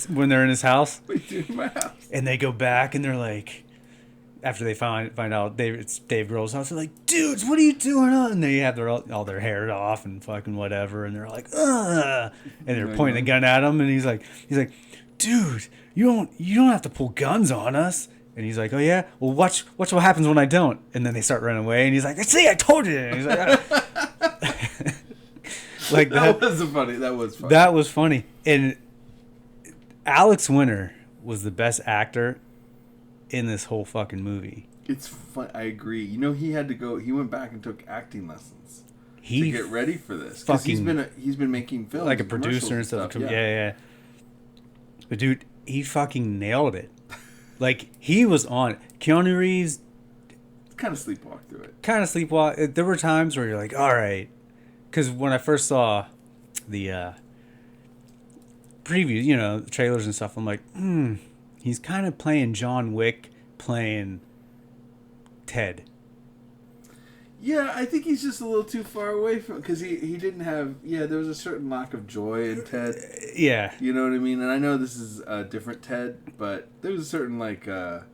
when they're in his house. Wait, dude, my house. And they go back and they're like, after they find out it's Dave Grohl's house, they're like, dudes, what are you doing? And they have all their hair off and fucking whatever, and they're like, ugh, and they're pointing the gun at him, and he's like, dude, you don't have to pull guns on us. And he's like, oh yeah, well watch what happens when I don't. And then they start running away, and he's like, see, I told you. And he's like, like that was funny. That was funny. And Alex Winter was the best actor in this whole fucking movie. It's fun. I agree. You know, he went back and took acting lessons to get ready for this. Because he's been making films. Like a producer and stuff. Yeah. But dude, he fucking nailed it. Like, he was on it. Keanu Reeves kind of sleepwalked through it. There were times where you're like, all right. Because when I first saw the previews, the trailers and stuff, I'm like, he's kind of playing John Wick, playing Ted. Yeah, I think he's just a little too far away from, because he didn't have. Yeah, there was a certain lack of joy in Ted. Yeah, you know what I mean. And I know this is a different Ted, but there was a certain I don't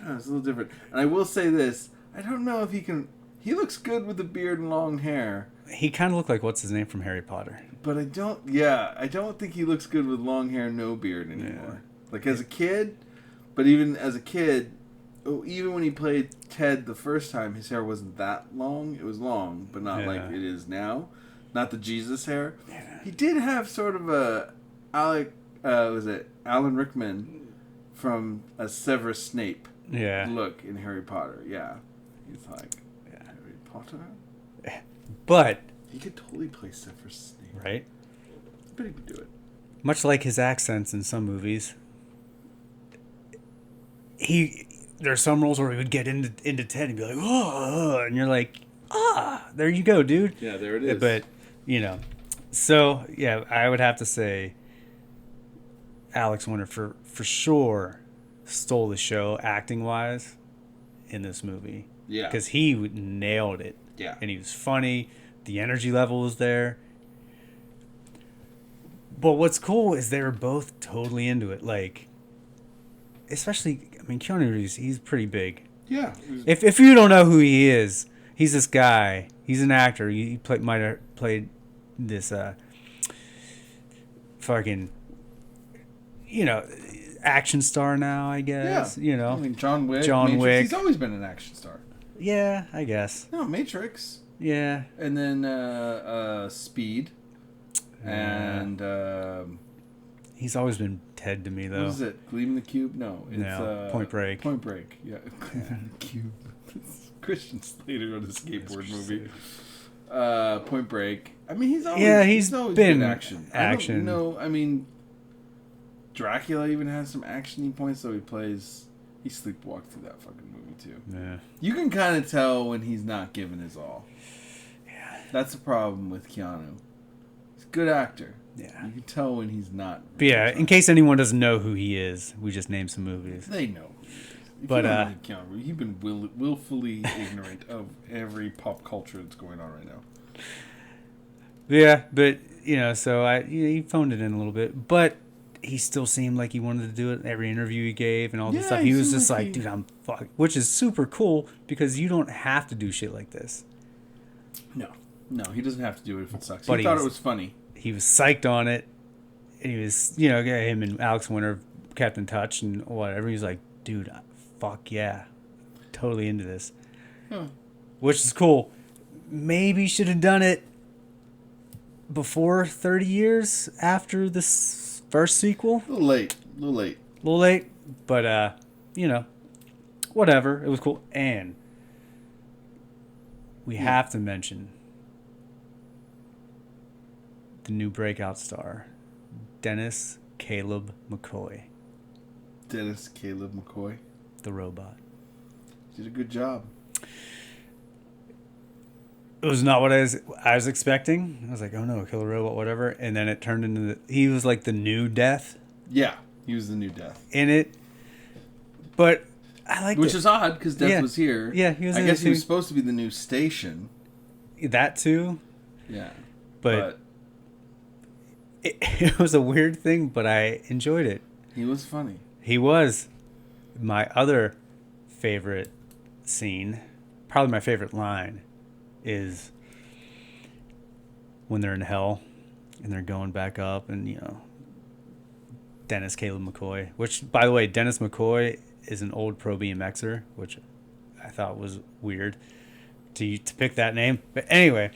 know, it's a little different. And I will say this: I don't know if he can. He looks good with the beard and long hair. He kind of looked like what's his name from Harry Potter. But I don't think he looks good with long hair, no beard anymore. Yeah. Like as a kid, but even as a kid, even when he played Ted the first time, his hair wasn't that long. It was long, but not like it is now. Not the Jesus hair. Yeah. He did have sort of a Alan Rickman from a Severus Snape look in Harry Potter. Yeah. He's like Harry Potter. But he could totally play Severus Snape. Right? but he could do it. Much like his accents in some movies. There are some roles where he would get into Ted and be like, oh, and you're like, there you go, dude. Yeah, there it is. But, so, yeah, I would have to say Alex Winter for sure stole the show acting-wise in this movie. Yeah. Because he nailed it. Yeah. And he was funny. The energy level was there. But what's cool is they were both totally into it. Like, especially, Keanu Reeves, he's pretty big. Yeah. If you don't know who he is, he's this guy. He's an actor. He might have played this fucking, action star now, I guess. Yeah. John Wick. John Matrix. Wick. He's always been an action star. Yeah, I guess. No, Matrix. Yeah. And then Speed. And he's always been Ted to me, though. what is it? Gleam in the Cube? No, it's Point Break. Point Break. Yeah, Gleam in the Cube. Christian Slater on a skateboard movie. Point Break. He's always he's always been action. action. No, Dracula even has some actiony points, though he sleepwalked through that fucking movie too. Yeah. You can kind of tell when he's not giving his all. Yeah. That's the problem with Keanu. He's a good actor. Yeah. You can tell when he's not. But yeah, in case anyone doesn't know who he is, we just named some movies. They know. If But, you don't know Keanu, you've been willfully ignorant of every pop culture that's going on right now. Yeah, but so he phoned it in a little bit, but he still seemed like he wanted to do it in every interview he gave and all this Yeah, stuff. he He was seemed just like like, dude, I'm fuck, which is super cool because you don't have to do shit like this. No, he doesn't have to do it if it sucks. But He he thought was- it was funny. He was psyched on it. And he was, him and Alex Winter kept in touch and whatever. He was like, dude, fuck yeah, totally into this, which is cool. Maybe should have done it before 30 years after this first sequel. A little late. A little late, but whatever. It was cool, and we have to mention the new breakout star, Dennis Caleb McCoy, Dennis Caleb McCoy the robot. did a good job. It was not what I was expecting. I was like, oh no, kill a robot, whatever. And then it turned into he was like the new Death Yeah, he was the new Death. in it. But I like Which is odd because Death Yeah. was here. Yeah, he was I in guess it he was too. supposed to be the new station. that too. Yeah, But it was a weird thing, but I enjoyed it. he was funny. He was. My other favorite scene, probably my favorite line, is when they're in hell and they're going back up and, Dennis Caleb McCoy, which, by the way, Dennis McCoy is an old pro BMXer, which I thought was weird to pick that name. But anyway,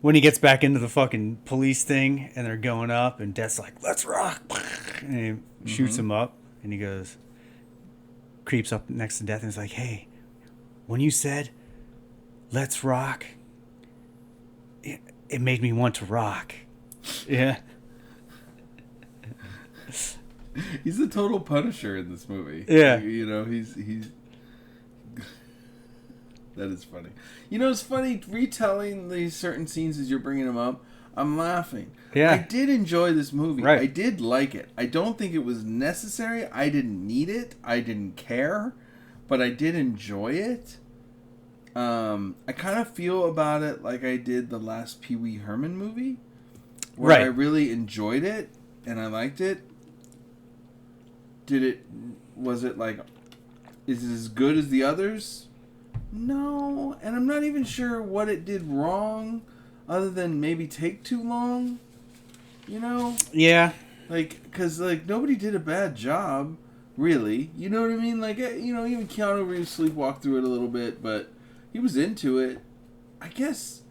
when he gets back into the fucking police thing and they're going up and Death's like, let's rock. And he shoots him up and he goes, creeps up next to Death and is like, hey, when you said, let's rock, it made me want to rock. Yeah. He's the total Punisher in this movie. Yeah. He's that is funny. It's funny retelling these certain scenes as you're bringing them up. I'm laughing. Yeah. I did enjoy this movie. Right. I did like it. I don't think it was necessary. I didn't need it. I didn't care, but I did enjoy it. I kind of feel about it like I did the last Pee Wee Herman movie, where Right. I really enjoyed it and I liked it. Was it like, is it as good as the others? No, and I'm not even sure what it did wrong, other than maybe take too long. Yeah. Because nobody did a bad job, really. You know what I mean? Even Keanu Reeves sleepwalked through it a little bit, but he was into it. I guess.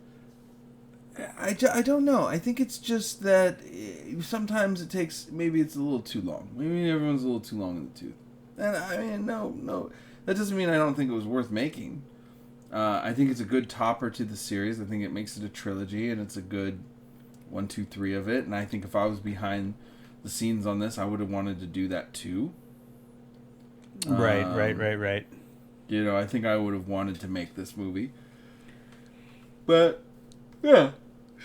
I don't know. I think it's just that sometimes it takes, maybe it's a little too long. Maybe everyone's a little too long in the tooth. And no. That doesn't mean I don't think it was worth making. I think it's a good topper to the series. I think it makes it a trilogy, and it's a good 1, 2, 3 of it, and I think if I was behind the scenes on this, I would have wanted to do that too. Right. You know, I think I would have wanted to make this movie. But yeah,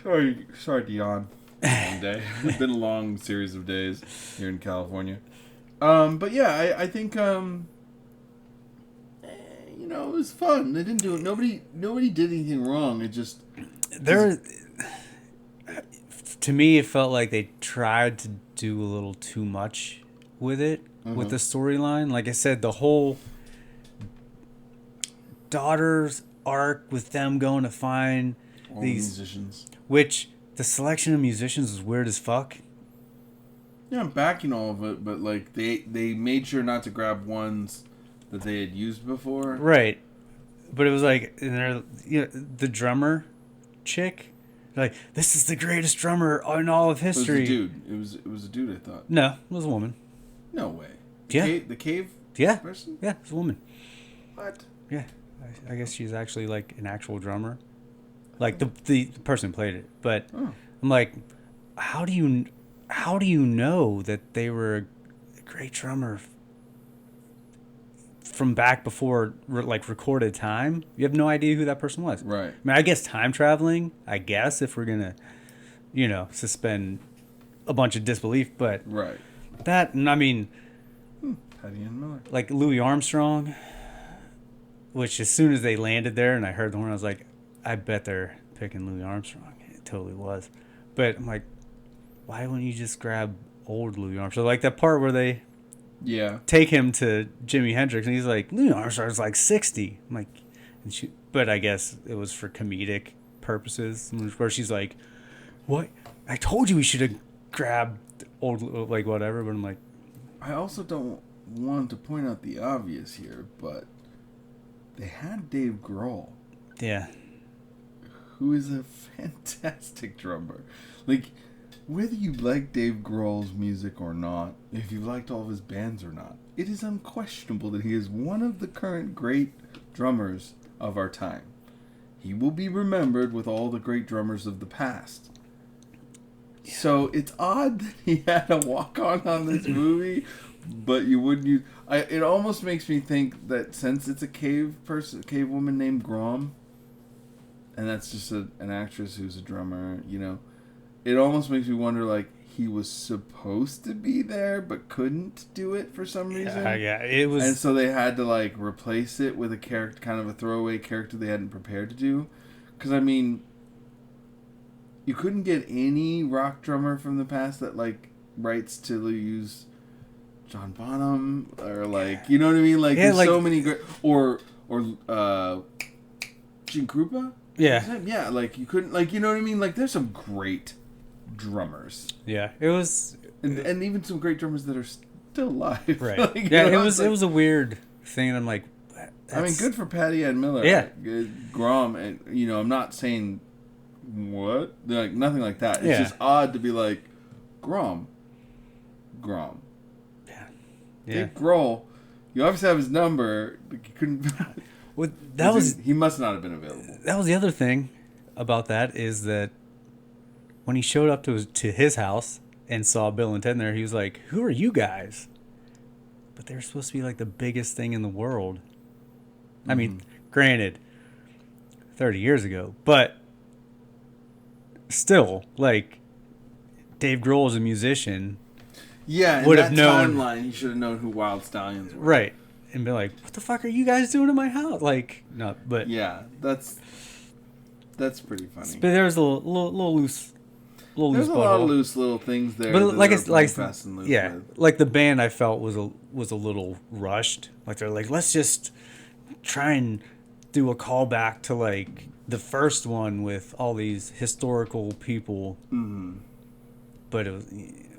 sorry to yawn. Long day. It's been a long series of days here in California. But yeah, I think you know, it was fun. They didn't do it. Nobody did anything wrong. It just to me, it felt like they tried to do a little too much with it, with the storyline. Like I said, the whole daughter's arc with them going to find all these musicians. which the selection of musicians is weird as fuck. Yeah, I'm backing all of it, but like they made sure not to grab ones that they had used before. Right. But it was like, and they're, you know, the drummer chick, like, this is the greatest drummer in all of history. It was a dude. It was a dude, I thought. No, it was a woman. No way. Yeah. The cave Yeah. person? Yeah, it's a woman. What? Yeah. I guess she's actually like an actual drummer. Like the person who played it. But Oh. I'm like, how do you know that they were a great drummer from back before like recorded time? You have no idea who that person was. Right. I mean, I guess time traveling, I guess, if we're gonna, you know, suspend a bunch of disbelief, but Right. that, I mean, Patty and Miller. like Louis Armstrong, which as soon as they landed there and I heard the horn, I was like, I bet they're picking Louis Armstrong. It totally was. But I'm like, why wouldn't you just grab old Louis Armstrong? Like that part where they Yeah. take him to Jimi Hendrix and he's like, Louis Armstrong's like 60. I'm like, but I guess it was for comedic purposes, where she's like, what? I told you we should have grabbed old, like whatever. But I'm like, I also don't want to point out the obvious here, but they had Dave Grohl, yeah. who is a fantastic drummer. Like, whether you like Dave Grohl's music or not, if you liked all of his bands or not, it is unquestionable that he is one of the current great drummers of our time. He will be remembered with all the great drummers of the past. Yeah. So it's odd that he had a walk-on this movie, but you wouldn't use... it almost makes me think that since it's a cave woman named Grom, and that's just an actress who's a drummer, you know, it almost makes me wonder, like, he was supposed to be there but couldn't do it for some reason. Yeah, it was... And so they had to, like, replace it with a character, kind of a throwaway character they hadn't prepared to do. Because, I mean, you couldn't get any rock drummer from the past that, like, writes to use John Bonham, or, like, you know what I mean? Like, there's so many great... Or Gene Krupa? Yeah. Yeah, like, you couldn't... Like, you know what I mean? Like, there's some great drummers. Yeah, it was... And even some great drummers that are still alive. Right. Like, yeah, you know, it was a weird thing, and I'm like... I mean, good for Patty Ann Miller. Yeah. Grom, and, you know, I'm not saying... What? Like, nothing like that. It's Yeah. just odd to be like, Grom. Yeah. Dave Grohl, you obviously have his number, but you couldn't... Well, He must not have been available. That was the other thing about that, is that when he showed up to his house and saw Bill and Ted there, he was like, who are you guys? But they're supposed to be like the biggest thing in the world. I mean, granted, 30 years ago, but still, like, Dave Grohl is a musician. Yeah, would in have that known. timeline, he should have known who Wild Stallions were. Right. And be like, what the fuck are you guys doing in my house? Like, no, but... Yeah, that's pretty funny. But there was a little loose... There's a lot of loose little things there. But like it's like fast and loose yeah, with. like the band I felt was a little rushed. Like they're like, let's just try and do a callback to like the first one with all these historical people. Mm-hmm. But it was,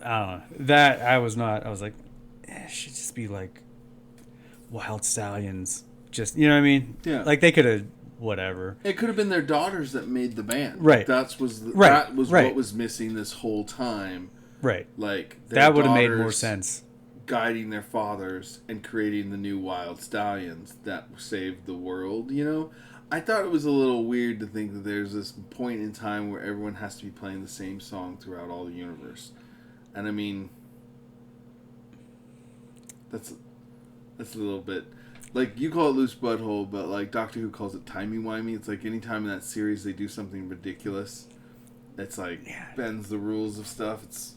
I don't know, that I was like, it should just be like Wild Stallions. Just, you know what I mean? Yeah. Like they could have whatever. It could have been their daughters that made the band. Right. That was Right. what was missing this whole time. Right. Like That would have made more daughters sense. guiding their fathers and creating the new Wild Stallions that saved the world, you know? I thought it was a little weird to think that there's this point in time where everyone has to be playing the same song throughout all the universe. And I mean, that's a little bit... Like, you call it loose butthole, but like Doctor Who calls it timey-wimey. It's like anytime in that series they do something ridiculous, it's like bends the rules of stuff. It's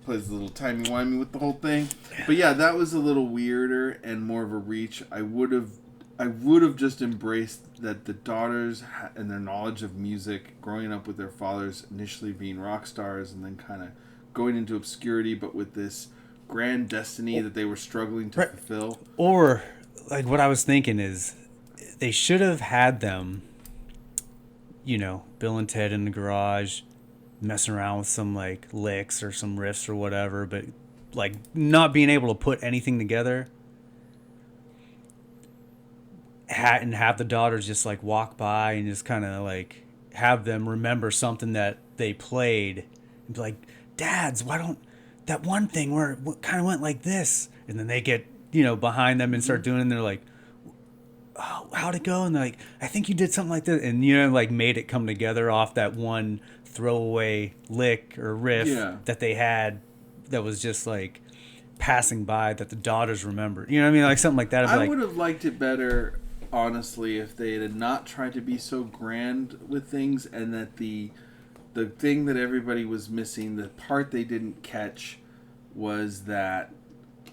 plays a little timey-wimey with the whole thing. But yeah, that was a little weirder and more of a reach. I would have just embraced that the daughters and their knowledge of music, growing up with their fathers initially being rock stars and then kind of going into obscurity, but with this grand destiny that they were struggling to fulfill. Or, like, what I was thinking is they should have had them, you know, Bill and Ted in the garage, messing around with some, like, licks or some riffs or whatever, but, like, not being able to put anything together. And have the daughters just, like, walk by and just kind of, like, have them remember something that they played and be like, Dads, why don't that one thing where it kind of went like this? And then they get, you know, behind them and start doing it, and they're like, oh, how'd it go? And they're like, I think you did something like this. And, you know, like, made it come together off that one throwaway lick or riff that they had that was just, like, passing by that the daughters remembered. You know what I mean? Like, something like that. I would have liked it better, honestly, if they had not tried to be so grand with things, and that the thing that everybody was missing, the part they didn't catch, was that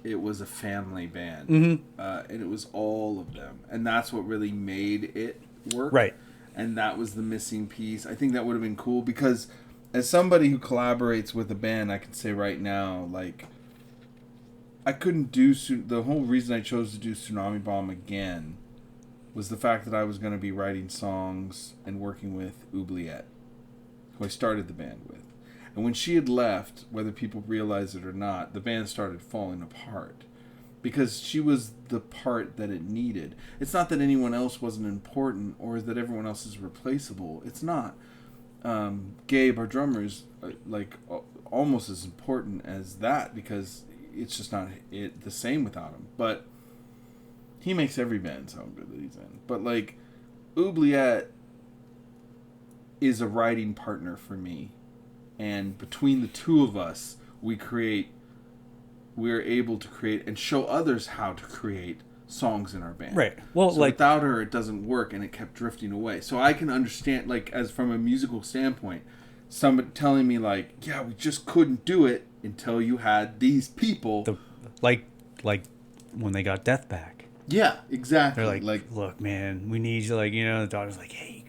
it was a family band. Mm-hmm. And it was all of them. And that's what really made it work. Right. And that was the missing piece. I think that would have been cool, because as somebody who collaborates with a band, I can say right now, like, I couldn't do... The whole reason I chose to do Tsunami Bomb again was the fact that I was going to be writing songs and working with Oubliette, who I started the band with. And when she had left, whether people realized it or not, the band started falling apart. Because she was the part that it needed. It's not that anyone else wasn't important or that everyone else is replaceable. It's not. Gabe, our drummer, is like almost as important as that, because it's just not the same without him. But he makes every band sound good that he's in. But like, Oubliette is a writing partner for me. And between the two of us, we're able to create and show others how to create songs in our band. Right. Well, so like, without her, it doesn't work, and it kept drifting away. So I can understand, like, as from a musical standpoint, somebody telling me, like, yeah, we just couldn't do it until you had these people. Like when they got Death back. Yeah, exactly. They're like, look, man, we need you. Like, you know, the daughter's like, hey,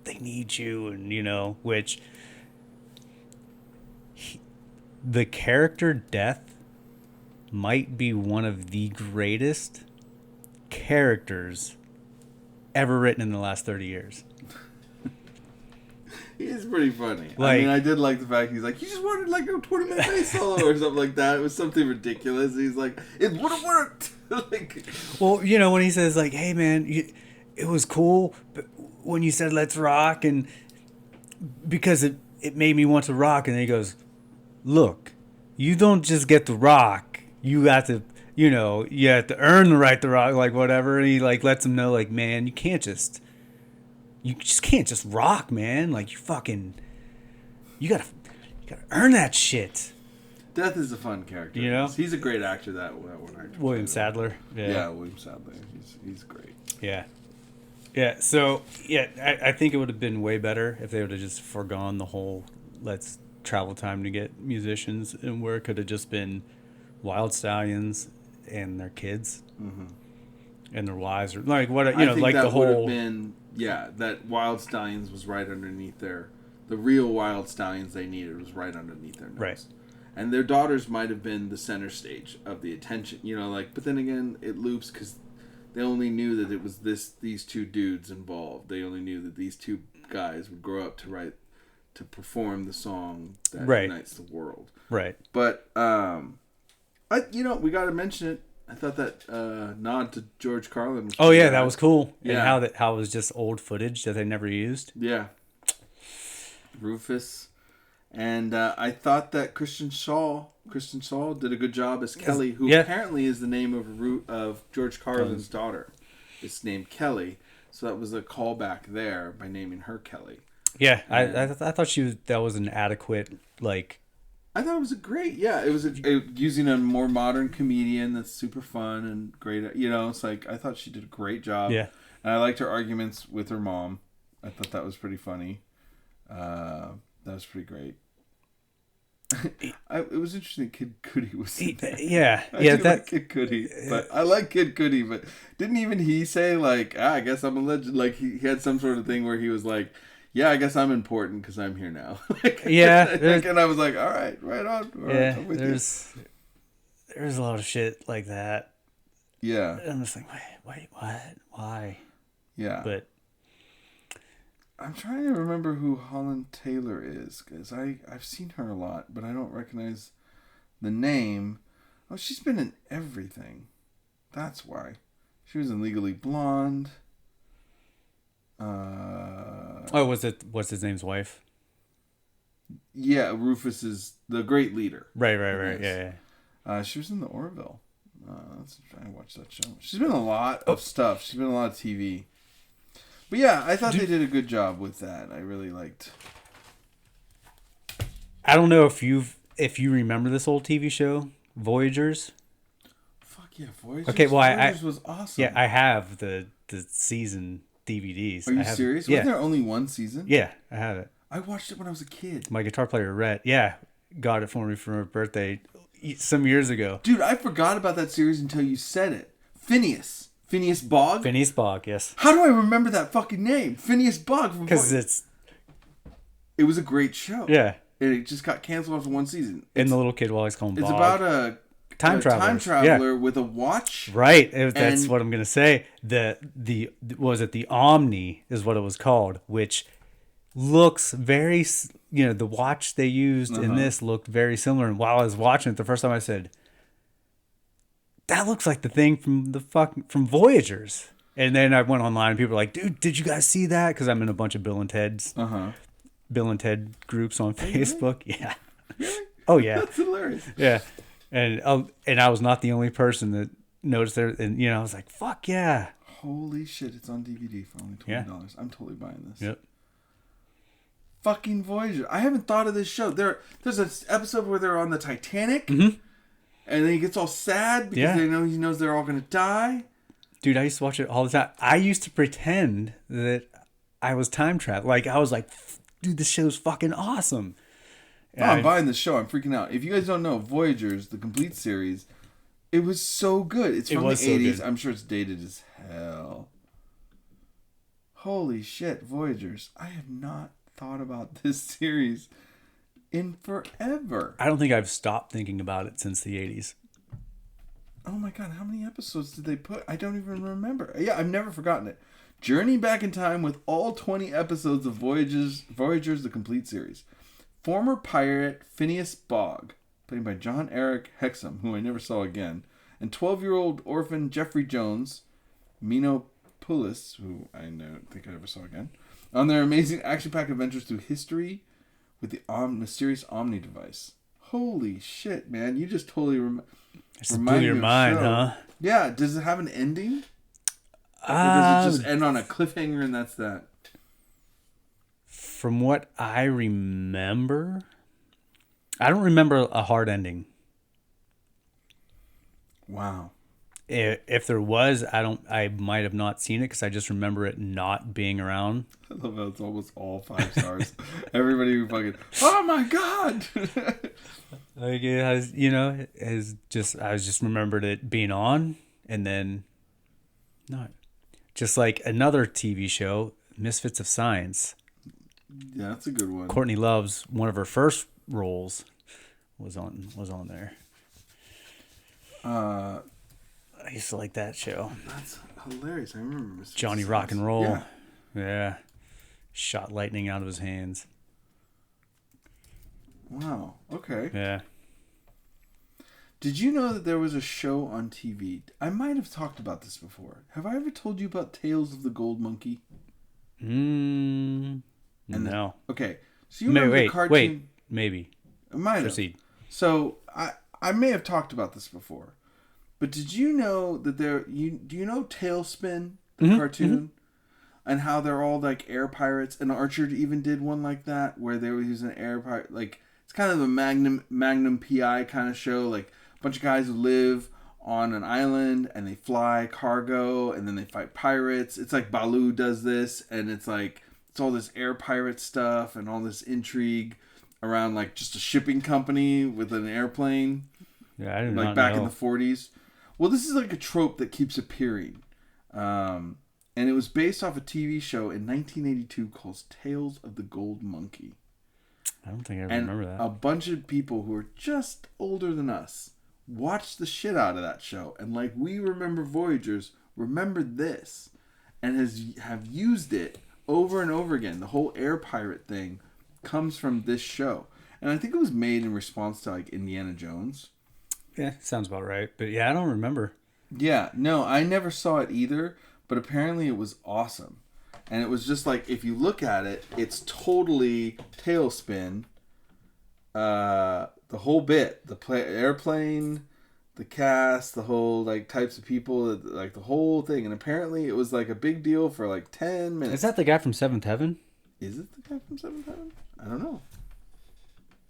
they need you, and, you know, which... The character Death might be one of the greatest characters ever written in the last 30 years. He's pretty funny. Like, I mean, I did like the fact he's like, he just wanted like a 20-minute bass solo or something like that. It was something ridiculous. He's like, it would have worked. Like, well, you know, when he says like, hey man, it was cool but when you said let's rock, and because it made me want to rock, and then he goes, look, you don't just get to rock. You got to, you know, you have to earn the right to rock, like whatever. And he like lets him know, like, man, you just can't just rock, man. Like, you gotta earn that shit. Death is a fun character. You know, he's a great actor. That one actor. William Sadler. Yeah, William Sadler. He's great. Yeah. Yeah. So yeah, I think it would have been way better if they would have just foregone the whole let's travel time to get musicians, and where it could have just been Wild Stallions and their kids and their wives, or like what, you know, like the whole. Would have been, yeah, that Wild Stallions was right underneath the real Wild Stallions they needed was right underneath their nose. Right. And their daughters might have been the center stage of the attention, you know, like, but then again, it loops because they only knew that it was these two dudes involved. They only knew that these two guys would grow up to perform the song that unites the world. Right. But, we got to mention it. I thought that nod to George Carlin was oh, yeah, that was cool. Yeah. And how it was just old footage that they never used. Yeah. Rufus. And I thought that Christian Shaw did a good job as Kelly, who apparently is the name of George Carlin's daughter. It's named Kelly. So that was a callback there by naming her Kelly. Yeah, I thought that was an adequate, like... I thought it was it was using a more modern comedian that's super fun and great. It's like, I thought she did a great job. Yeah. And I liked her arguments with her mom. I thought that was pretty funny. That was pretty great. It was interesting. Kid Cudi was in there. Yeah, like Kid Cudi, but I like Kid Cudi. But didn't even he say like, I guess I'm a legend? Like he had some sort of thing where he was like, yeah, I guess I'm important because I'm here now. And I was like, all right, right on. All right, I'm with there's a lot of shit like that. Yeah, I'm just like, wait, what? Why? Yeah, but I'm trying to remember who Holland Taylor is, because I've seen her a lot, but I don't recognize the name. Oh, she's been in everything. That's why. She was in Legally Blonde. What's his name's wife? Yeah, Rufus is the great leader. Right. Yeah. She was in the Orville. Let's try and watch that show. She's been in a lot of stuff. She's been in a lot of TV. But yeah, I thought they did a good job with that. I really liked. I don't know if you remember this old TV show, Voyagers. Fuck yeah, Voyagers. Okay, well, Voyagers was awesome. Yeah, I have the season DVDs. Are you serious? Yeah. Wasn't there only one season? Yeah, I have it. I watched it when I was a kid. My guitar player, Rhett, got it for me for my birthday some years ago. Dude, I forgot about that series until you said it. Phineas Bogg? Phineas Bogg, yes. How do I remember that fucking name? Phineas Bogg. Because it was a great show. Yeah. And it just got canceled after one season. And the little kid always called him It's Bogg. about a time traveler with a watch. Right. That's what I'm going to say. The Omni is what it was called, which looks very, the watch they used in this looked very similar. And while I was watching it the first time, I said, that looks like the thing from Voyagers. And then I went online and people were like, dude, did you guys see that? Because I'm in a bunch of Bill and Ted groups on Facebook. Really? Yeah. Really? Oh yeah. That's hilarious. Yeah. And I was not the only person that noticed there. And I was like, fuck yeah. Holy shit, it's on DVD for only $20. Yeah. I'm totally buying this. Yep. Fucking Voyager. I haven't thought of this show. There's an episode where they're on the Titanic. Mm-hmm. And then he gets all sad because he knows they're all going to die. Dude, I used to watch it all the time. I used to pretend that I was time traveling. Like, I was like, dude, this show's fucking awesome. I'm buying this show. I'm freaking out. If you guys don't know, Voyagers, the complete series, it was so good. It's from the 80s. I'm sure it's dated as hell. Holy shit, Voyagers. I have not thought about this series in forever. I don't think I've stopped thinking about it since the 80s. Oh my god, how many episodes did they put? I don't even remember. Yeah, I've never forgotten it. Journey back in time with all 20 episodes of Voyagers, the complete series. Former pirate Phineas Bogg, played by John Eric Hexam, who I never saw again, and 12-year-old orphan Jeffrey Jones, Minopoulos, who I don't think I ever saw again, on their amazing action-packed adventures through history with the mysterious Omni device. Holy shit, man. You just totally blew your mind, huh? Yeah. Does it have an ending? Or does it just end on a cliffhanger and that's that? From what I remember, I don't remember a hard ending. Wow. If there was, I might have not seen it because I just remember it not being around. I love how it's almost all 5 stars. Everybody who fucking, oh my god! Like it has, I just remembered it being on, and then not. Just like another TV show, Misfits of Science. Yeah, that's a good one. Courtney Love's one of her first roles was on there. I used to like that show. That's hilarious. I remember Mr. Johnny Science. Rock and Roll. Yeah. Yeah. Shot lightning out of his hands. Wow. Okay. Yeah. Did you know that there was a show on TV? I might have talked about this before. Have I ever told you about Tales of the Gold Monkey? No. Okay. So you remember the cartoon? Wait. Maybe. I might have. Proceed. So I may have talked about this before. But did you know that do you know Tailspin, the cartoon? and how they're all like air pirates. And Archer even did one like that where they were using air pirate. Like it's kind of a Magnum PI kind of show. Like a bunch of guys who live on an island and they fly cargo and then they fight pirates. It's like Baloo does this, and it's like it's all this air pirate stuff and all this intrigue around like just a shipping company with an airplane. Yeah, I didn't like back in the 40s. Well, this is like a trope that keeps appearing. And it was based off a TV show in 1982 called Tales of the Gold Monkey. I don't think I remember that. A bunch of people who are just older than us watched the shit out of that show. And like we remember Voyagers, remember this. And have used it over and over again. The whole air pirate thing comes from this show. And I think it was made in response to like Indiana Jones. Yeah, sounds about right. But yeah, I don't remember. Yeah, no, I never saw it either, but apparently it was awesome. And it was just like, if you look at it, it's totally Tailspin. The whole bit, airplane, the cast, the whole like types of people, like the whole thing. And apparently it was like a big deal for like 10 minutes. Is that the guy from Seventh Heaven? Is it the guy from Seventh Heaven? I don't know.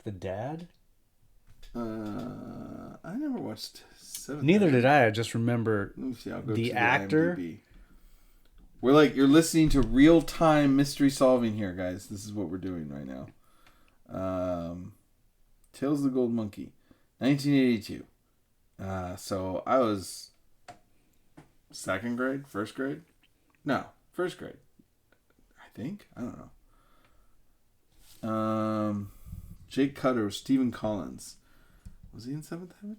The dad? I never watched Seventh Neither Heaven. did I. I just remember Let me see, I'll go the to actor. IMDb. We're like, you're listening to real-time mystery solving here, guys. This is what we're doing right now. Tales of the Gold Monkey, 1982. So I was second grade, first grade? No, first grade. I think. I don't know. Jake Cutter, Stephen Collins. Was he in Seventh Heaven?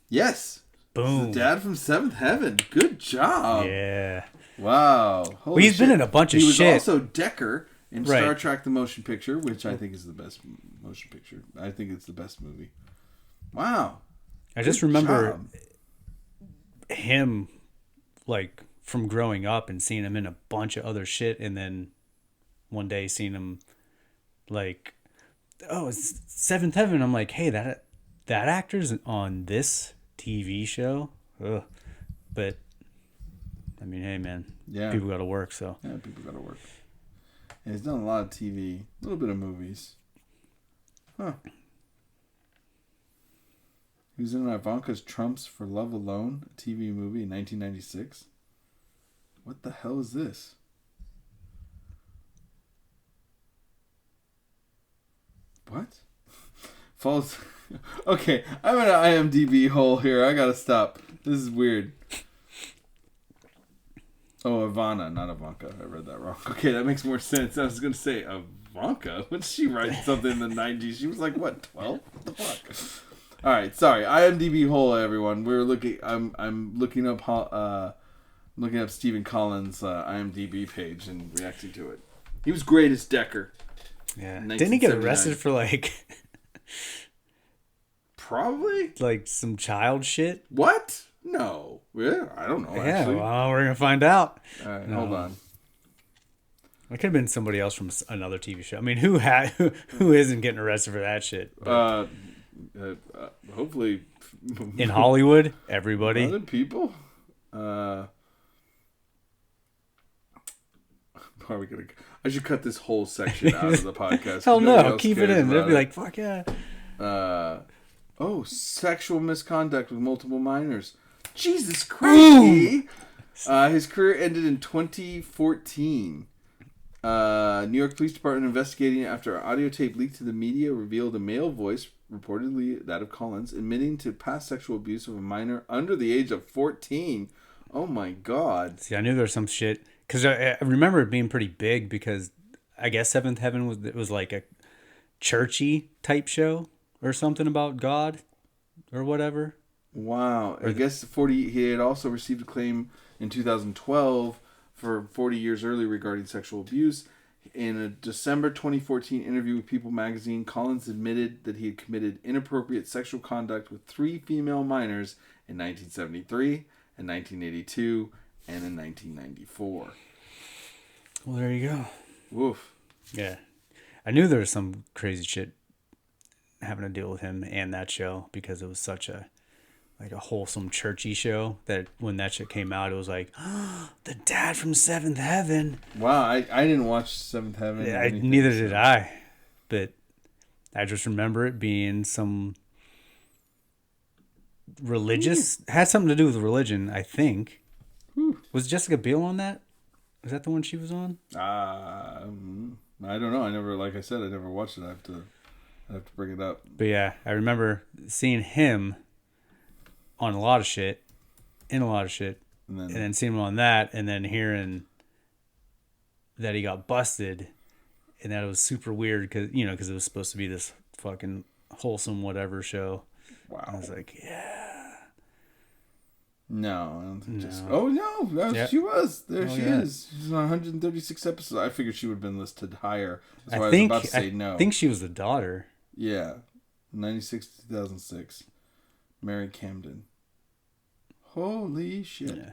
Yes. Boom. The dad from Seventh Heaven. Good job. Yeah. Wow. Well, he's been in a bunch of He was shit. also Decker in Right. Star Trek The Motion Picture, which I think is the best motion picture. I think it's the best movie. Wow. I just Good remember job. him, like, from growing up and seeing him in a bunch of other shit, and then one day seeing him, like, oh, it's Seventh Heaven. I'm like, hey, that actor's on this TV show. Ugh. But I mean, hey, man, Yeah. people got to work, so Yeah, people gotta work. Yeah, he's done a lot of TV, a little bit of movies. Huh. He was in Ivanka's Trumps for Love Alone, a TV movie in 1996. What the hell is this? What? False. Okay, I'm in an IMDb hole here. I gotta stop. This is weird. Oh, Ivana, not Ivanka. I read that wrong. Okay, that makes more sense. I was gonna say Ivanka. When did she write something in the 90s? She was like, what, 12? What the fuck? All right, sorry. IMDb hole, everyone. We're looking. I'm looking up. Looking up Stephen Collins' IMDb page and reacting to it. He was great as Decker. yeah. Didn't he get 1979. arrested for like Probably. like some child shit? What? No. Yeah, I don't know. Yeah, Actually. well, we're gonna find out. All right, hold on. It could have been somebody else from another TV show. I mean, who isn't getting arrested for that shit? But Hopefully, in Hollywood, everybody. other people. Are we gonna? I should cut this whole section out of the podcast. Hell Nobody no, else keep it cares in. They'll about be like, fuck yeah. Sexual misconduct with multiple minors. Jesus Christ! His career ended in 2014. New York Police Department investigating after audio tape leaked to the media revealed a male voice, reportedly that of Collins, admitting to past sexual abuse of a minor under the age of 14. Oh my God. See, I knew there was some shit. Because I remember it being pretty big because I guess Seventh Heaven was like a churchy type show or something about God or whatever. Wow. I guess he had also received a claim in 2012 for 40 years earlier regarding sexual abuse. In a December 2014 interview with People magazine, Collins admitted that he had committed inappropriate sexual conduct with 3 female minors in 1973, in 1982, and in 1994. Well, there you go. Woof. Yeah. I knew there was some crazy shit having to deal with him and that show because it was such a like a wholesome churchy show that when that shit came out, it was like, the dad from Seventh Heaven. Wow, I didn't watch Seventh Heaven. Or anything, Neither so. did I, but I just remember it being some religious, had something to do with religion, I think. Was Jessica Biel on that? Was that the one she was on? I don't know. I never, like I said, I never watched it. I have to bring it up. But yeah, I remember seeing him on a lot of shit, and then seeing him on that, and then hearing that he got busted, and that it was super weird because it was supposed to be this fucking wholesome whatever show. Wow. I was like, yeah. No, I don't think No. Jessica. Oh no, Yep. she was there. Oh, She yeah. is. She's on 136 episodes. I figured she would have been listed higher. That's why I I think was about to say no. I think she was the daughter. Yeah, 96 to 2006. Mary Camden. Holy shit! Yeah.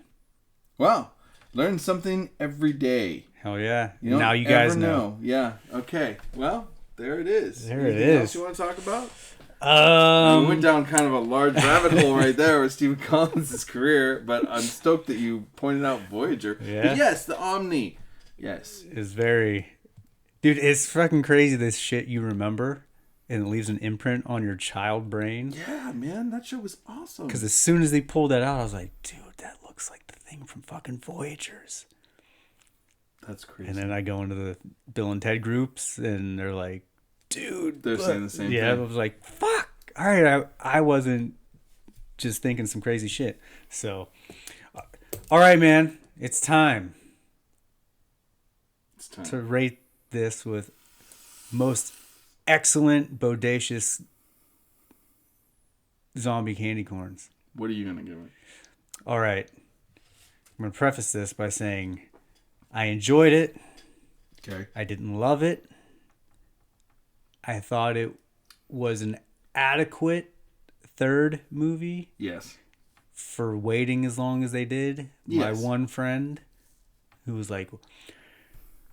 Wow, learn something every day. Hell yeah. You don't Now you guys ever know. Yeah. Okay. Well, there it is. There it Anything else is. you want to talk about? We went down kind of a large rabbit hole right there with Stephen Collins' career, but I'm stoked that you pointed out Voyager. Yeah. But yes, the Omni. Yes. is very, dude, it's fucking crazy this shit you remember and it leaves an imprint on your child brain. Yeah, man, that show was awesome. Because as soon as they pulled that out, I was like, dude, that looks like the thing from fucking Voyagers. That's crazy. And then I go into the Bill and Ted groups and they're like, dude, They're saying the same yeah, I thing. was like, fuck. All right, I wasn't just thinking some crazy shit. So, all right, man, it's time It's time. to rate this with most excellent, bodacious zombie candy corns. What are you going to give it? All right. I'm going to preface this by saying I enjoyed it. Okay. I didn't love it. I thought it was an adequate third movie Yes. for waiting as long as they did. My Yes. one friend who was like,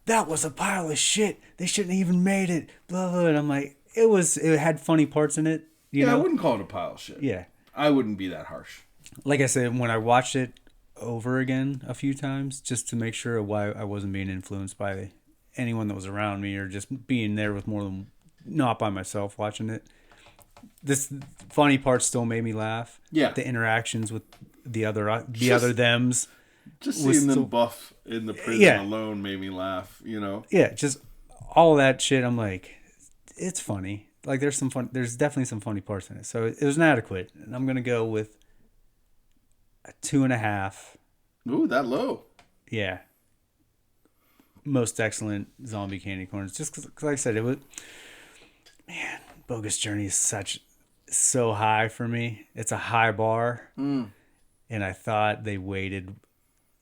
that was a pile of shit. They shouldn't have even made it. Blah, blah. And I'm like, it had funny parts in it. You I know? wouldn't call it a pile of shit. Yeah. I wouldn't be that harsh. Like I said, when I watched it over again a few times, just to make sure why I wasn't being influenced by anyone that was around me or just being there with more than not by myself watching it. This funny part still made me laugh. Yeah. The interactions with the other Just- thems. Just Was seeing them still- buff in the prison Yeah. alone made me laugh, you know? Yeah, just all that shit. I'm like, it's funny. Like there's definitely some funny parts in it. So it was inadequate. And I'm gonna go with a 2.5. Ooh, that low. Yeah. Most excellent zombie candy corns. Just because, like I said, it was, man, Bogus Journey is so high for me. It's a high bar. And I thought they waited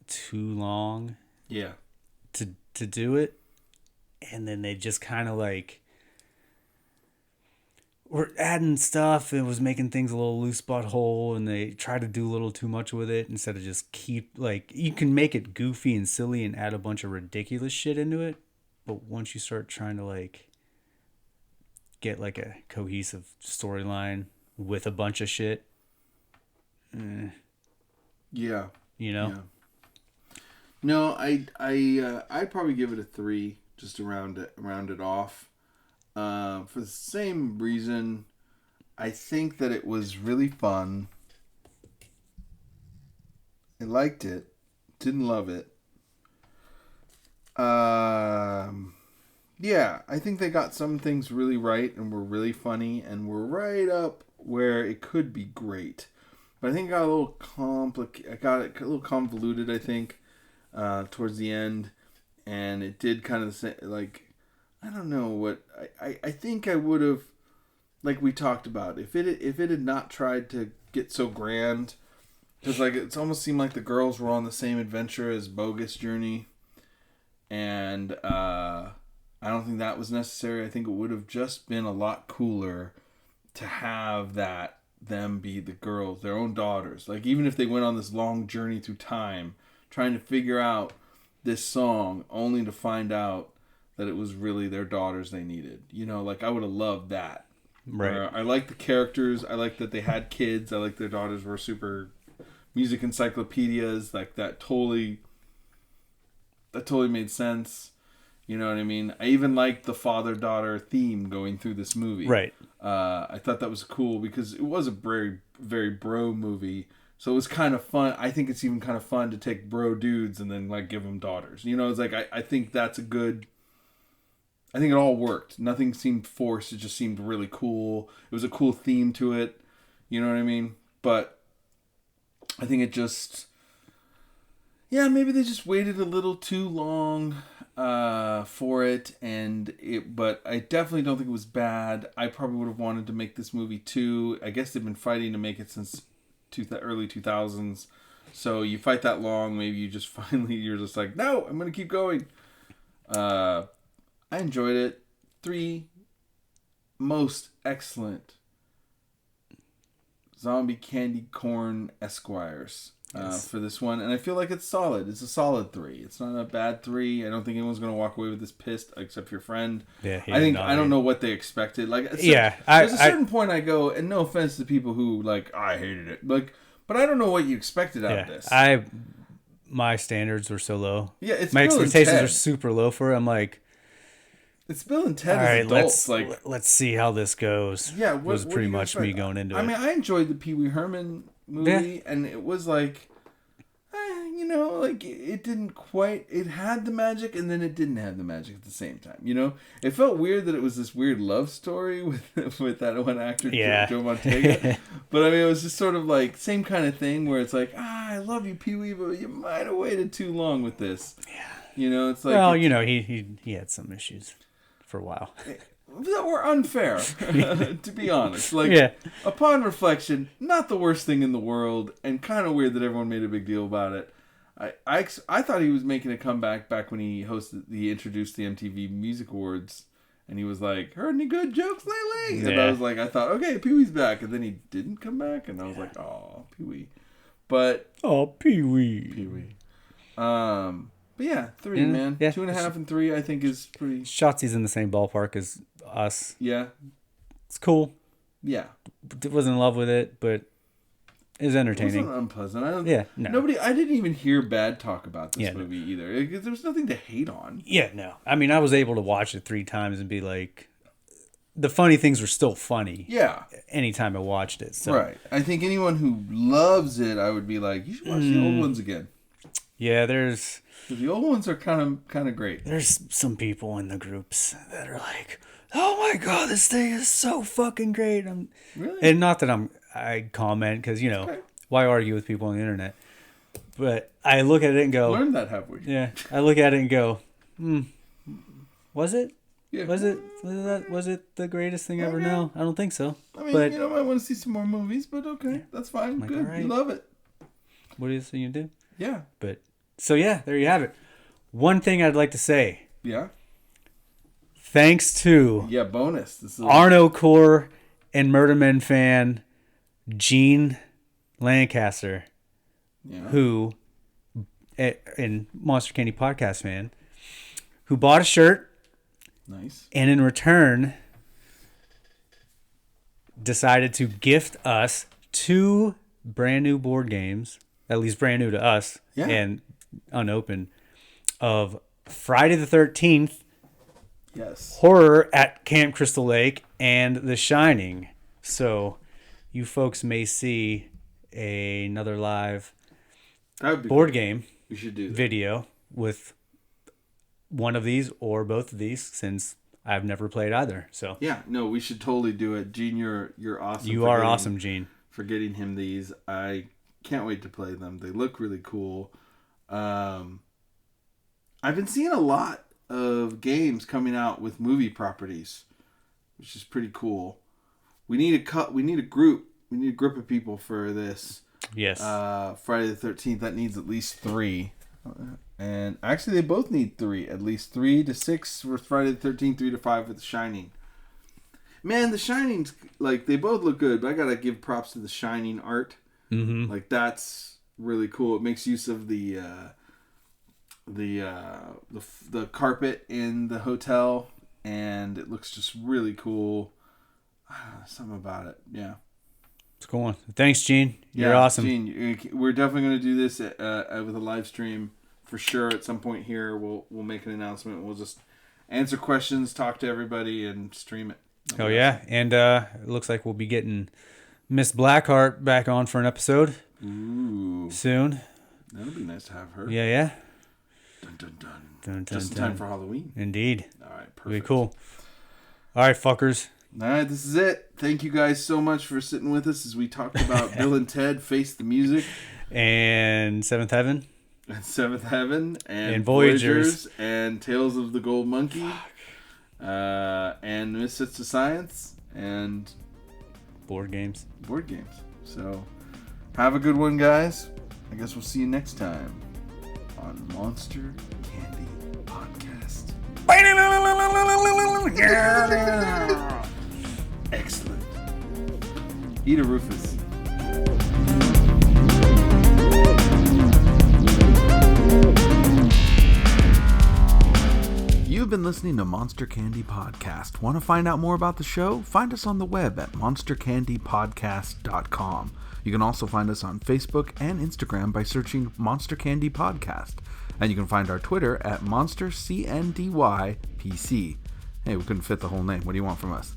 too long Yeah. to do it. And then they just kind of like were adding stuff and was making things a little loose butthole, and they tried to do a little too much with it instead of just keep, like, you can make it goofy and silly and add a bunch of ridiculous shit into it, but once you start trying to like get like a cohesive storyline with a bunch of shit, Yeah. you know. Yeah. No, I'd probably give it a 3 just to round it off. For the same reason, I think that it was really fun. I liked it. Didn't love it. Yeah, I think they got some things really right and were really funny and were right up where it could be great. But I think it got a little convoluted, I think, towards the end. And it did kind of say, like, I don't know what I think I would have, like we talked about, if it had not tried to get so grand, because like it's almost seemed like the girls were on the same adventure as Bogus Journey, and I don't think that was necessary. I think it would have just been a lot cooler to have them be the girls, their own daughters. Like even if they went on this long journey through time, trying to figure out this song, only to find out that it was really their daughters they needed. You know, like I would have loved that. Right. I like the characters. I like that they had kids. I like their daughters were super music encyclopedias. Like that totally made sense. You know what I mean? I even liked the father-daughter theme going through this movie. Right. I thought that was cool because it was a very, very bro movie. So it was kind of fun. I think it's even kind of fun to take bro dudes and then like give them daughters. You know, it's like I think that's a good. I think it all worked. Nothing seemed forced. It just seemed really cool. It was a cool theme to it. You know what I mean? But I think it just. Yeah, maybe they just waited a little too long for it, but I definitely don't think it was bad. I probably would have wanted to make this movie too. I guess they've been fighting to make it since early 2000s. So you fight that long, maybe you just finally you're just like, no, I'm gonna keep going. I enjoyed it. 3 most excellent zombie candy corn esquires. For this one, and I feel like it's solid. It's a solid 3. It's not a bad 3. I don't think anyone's gonna walk away with this pissed, except your friend. Yeah, I don't know what they expected. Like, yeah, there's a certain point I go, and no offense to people who like I hated it, like, but I don't know what you expected out of this. My standards were so low. Yeah, it's my Bill and expectations Ted. are super low for it. I'm like, it's Bill and Ted all as right, adults. let's see how this goes. Yeah, it was what pretty do you much expect? me going into it. I mean, I enjoyed the Pee Wee Herman movie, and it was like, you know, like it didn't quite. It had the magic, and then it didn't have the magic at the same time. You know, it felt weird that it was this weird love story with that one actor, Joe Montana. But I mean, it was just sort of like same kind of thing where it's like, I love you, Pee Wee, but you might have waited too long with this. Yeah, you know, it's like, well, you know, he had some issues for a while. That were unfair, to be honest. Like, yeah. Upon reflection, not the worst thing in the world, and kind of weird that everyone made a big deal about it. I thought he was making a comeback back when he introduced the MTV Music Awards, and he was like, heard any good jokes lately? And I was like, I thought, okay, Pee Wee's back, and then he didn't come back, and I was like, oh, Pee Wee. But Pee Wee. But yeah, 3, man. Yeah. 2.5 and 3, I think, is pretty. Shotzi's in the same ballpark as us. Yeah. It's cool. Yeah. Wasn't in love with it, but it was entertaining. It wasn't unpleasant. No. I didn't even hear bad talk about this movie either. There was nothing to hate on. Yeah, no. I mean, I was able to watch it 3 times and be like, the funny things were still funny. Yeah. Anytime I watched it. So. Right. I think anyone who loves it, I would be like, you should watch the old ones again. Yeah, there's. The old ones are kind of great. There's some people in the groups that are like, oh my god, this thing is so fucking great. Really? And not that I comment because, you know, why argue with people on the internet? But I look at it and go, learned that halfway. Yeah, I look at it and go, was it? Yeah. Was it the greatest thing ever? No, I don't think so. I mean, but, you know, I want to see some more movies, but okay, that's fine. like, Good, right. you love it. What is it you do? Yeah. But so yeah, there you have it. One thing I'd like to say. Yeah. Thanks to bonus. This is Arno Core and Murder Men fan Gene Lancaster, who, in Monster Candy Podcast fan, who bought a shirt. Nice. And in return, decided to gift us 2 brand new board games, at least brand new to us, and unopened, of Friday the 13th, yes, Horror at Camp Crystal Lake, and The Shining. So you folks may see another live board game we should do that. video with one of these or both of these, since I've never played either. So yeah, no, we should totally do it. Gene, you're awesome. You are awesome, Gene. For getting him these. I can't wait to play them. They look really cool. I've been seeing a lot of games coming out with movie properties, which is pretty cool. We need a group of people for this. Yes. Friday the 13th, that needs at least 3. And actually, they both need 3. At least 3 to 6 for Friday the 13th, 3 to 5 for The Shining. Man, The Shining's, like, they both look good, but I gotta give props to The Shining art. Mm-hmm. Like, that's really cool. It makes use of the carpet in the hotel, and it looks just really cool. Something about it. Yeah. It's going. Thanks, Gene. You're Yeah, awesome. Gene, we're definitely going to do this with a live stream for sure. At some point here, we'll make an announcement. We'll just answer questions, talk to everybody, and stream it. Oh yeah, and it looks like we'll be getting Miss Blackheart back on for an episode. Ooh, soon. That'll be nice to have her. Yeah. Dun, dun, dun. Dun, dun, Just in dun. time for Halloween. Indeed. All right, perfect. Really cool. All right, fuckers. All right, this is it. Thank you guys so much for sitting with us as we talked about Bill and Ted Face the Music. And Seventh Heaven. And Seventh Heaven. And Voyagers. And Tales of the Gold Monkey. And Misfits of Science. And Board games. So, have a good one, guys. I guess we'll see you next time on Monster Candy Podcast. Excellent. Eat a Rufus. You've been listening to Monster Candy Podcast. Want to find out more about the show? Find us on the web at monstercandypodcast.com. You can also find us on Facebook and Instagram by searching Monster Candy Podcast. And you can find our Twitter at MonsterCNDYPC. Hey, we couldn't fit the whole name. What do you want from us?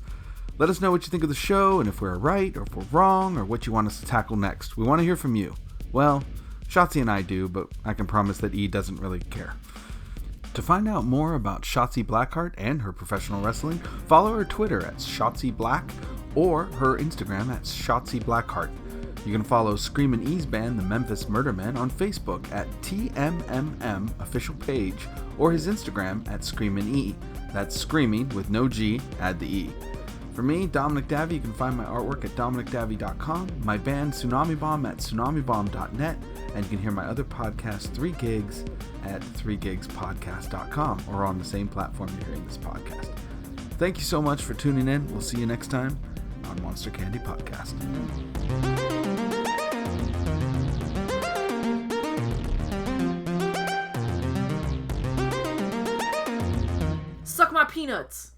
Let us know what you think of the show and if we're right or if we're wrong or what you want us to tackle next. We want to hear from you. Well, Shotzi and I do, but I can promise that E doesn't really care. To find out more about Shotzi Blackheart and her professional wrestling, follow her Twitter at Shotzi Black or her Instagram at Shotzi Blackheart. You can follow Screamin E's band, the Memphis Murder Men, on Facebook at TMMM official page or his Instagram at Screamin E. That's screaming with no G, add the E. For me, Dominic Davy, you can find my artwork at dominicdavy.com, my band Tsunami Bomb at tsunamibomb.net, and you can hear my other podcast, 3 Gigs, at 3gigspodcast.com, or on the same platform you're hearing this podcast. Thank you so much for tuning in. We'll see you next time on Monster Candy Podcast. Suck my peanuts.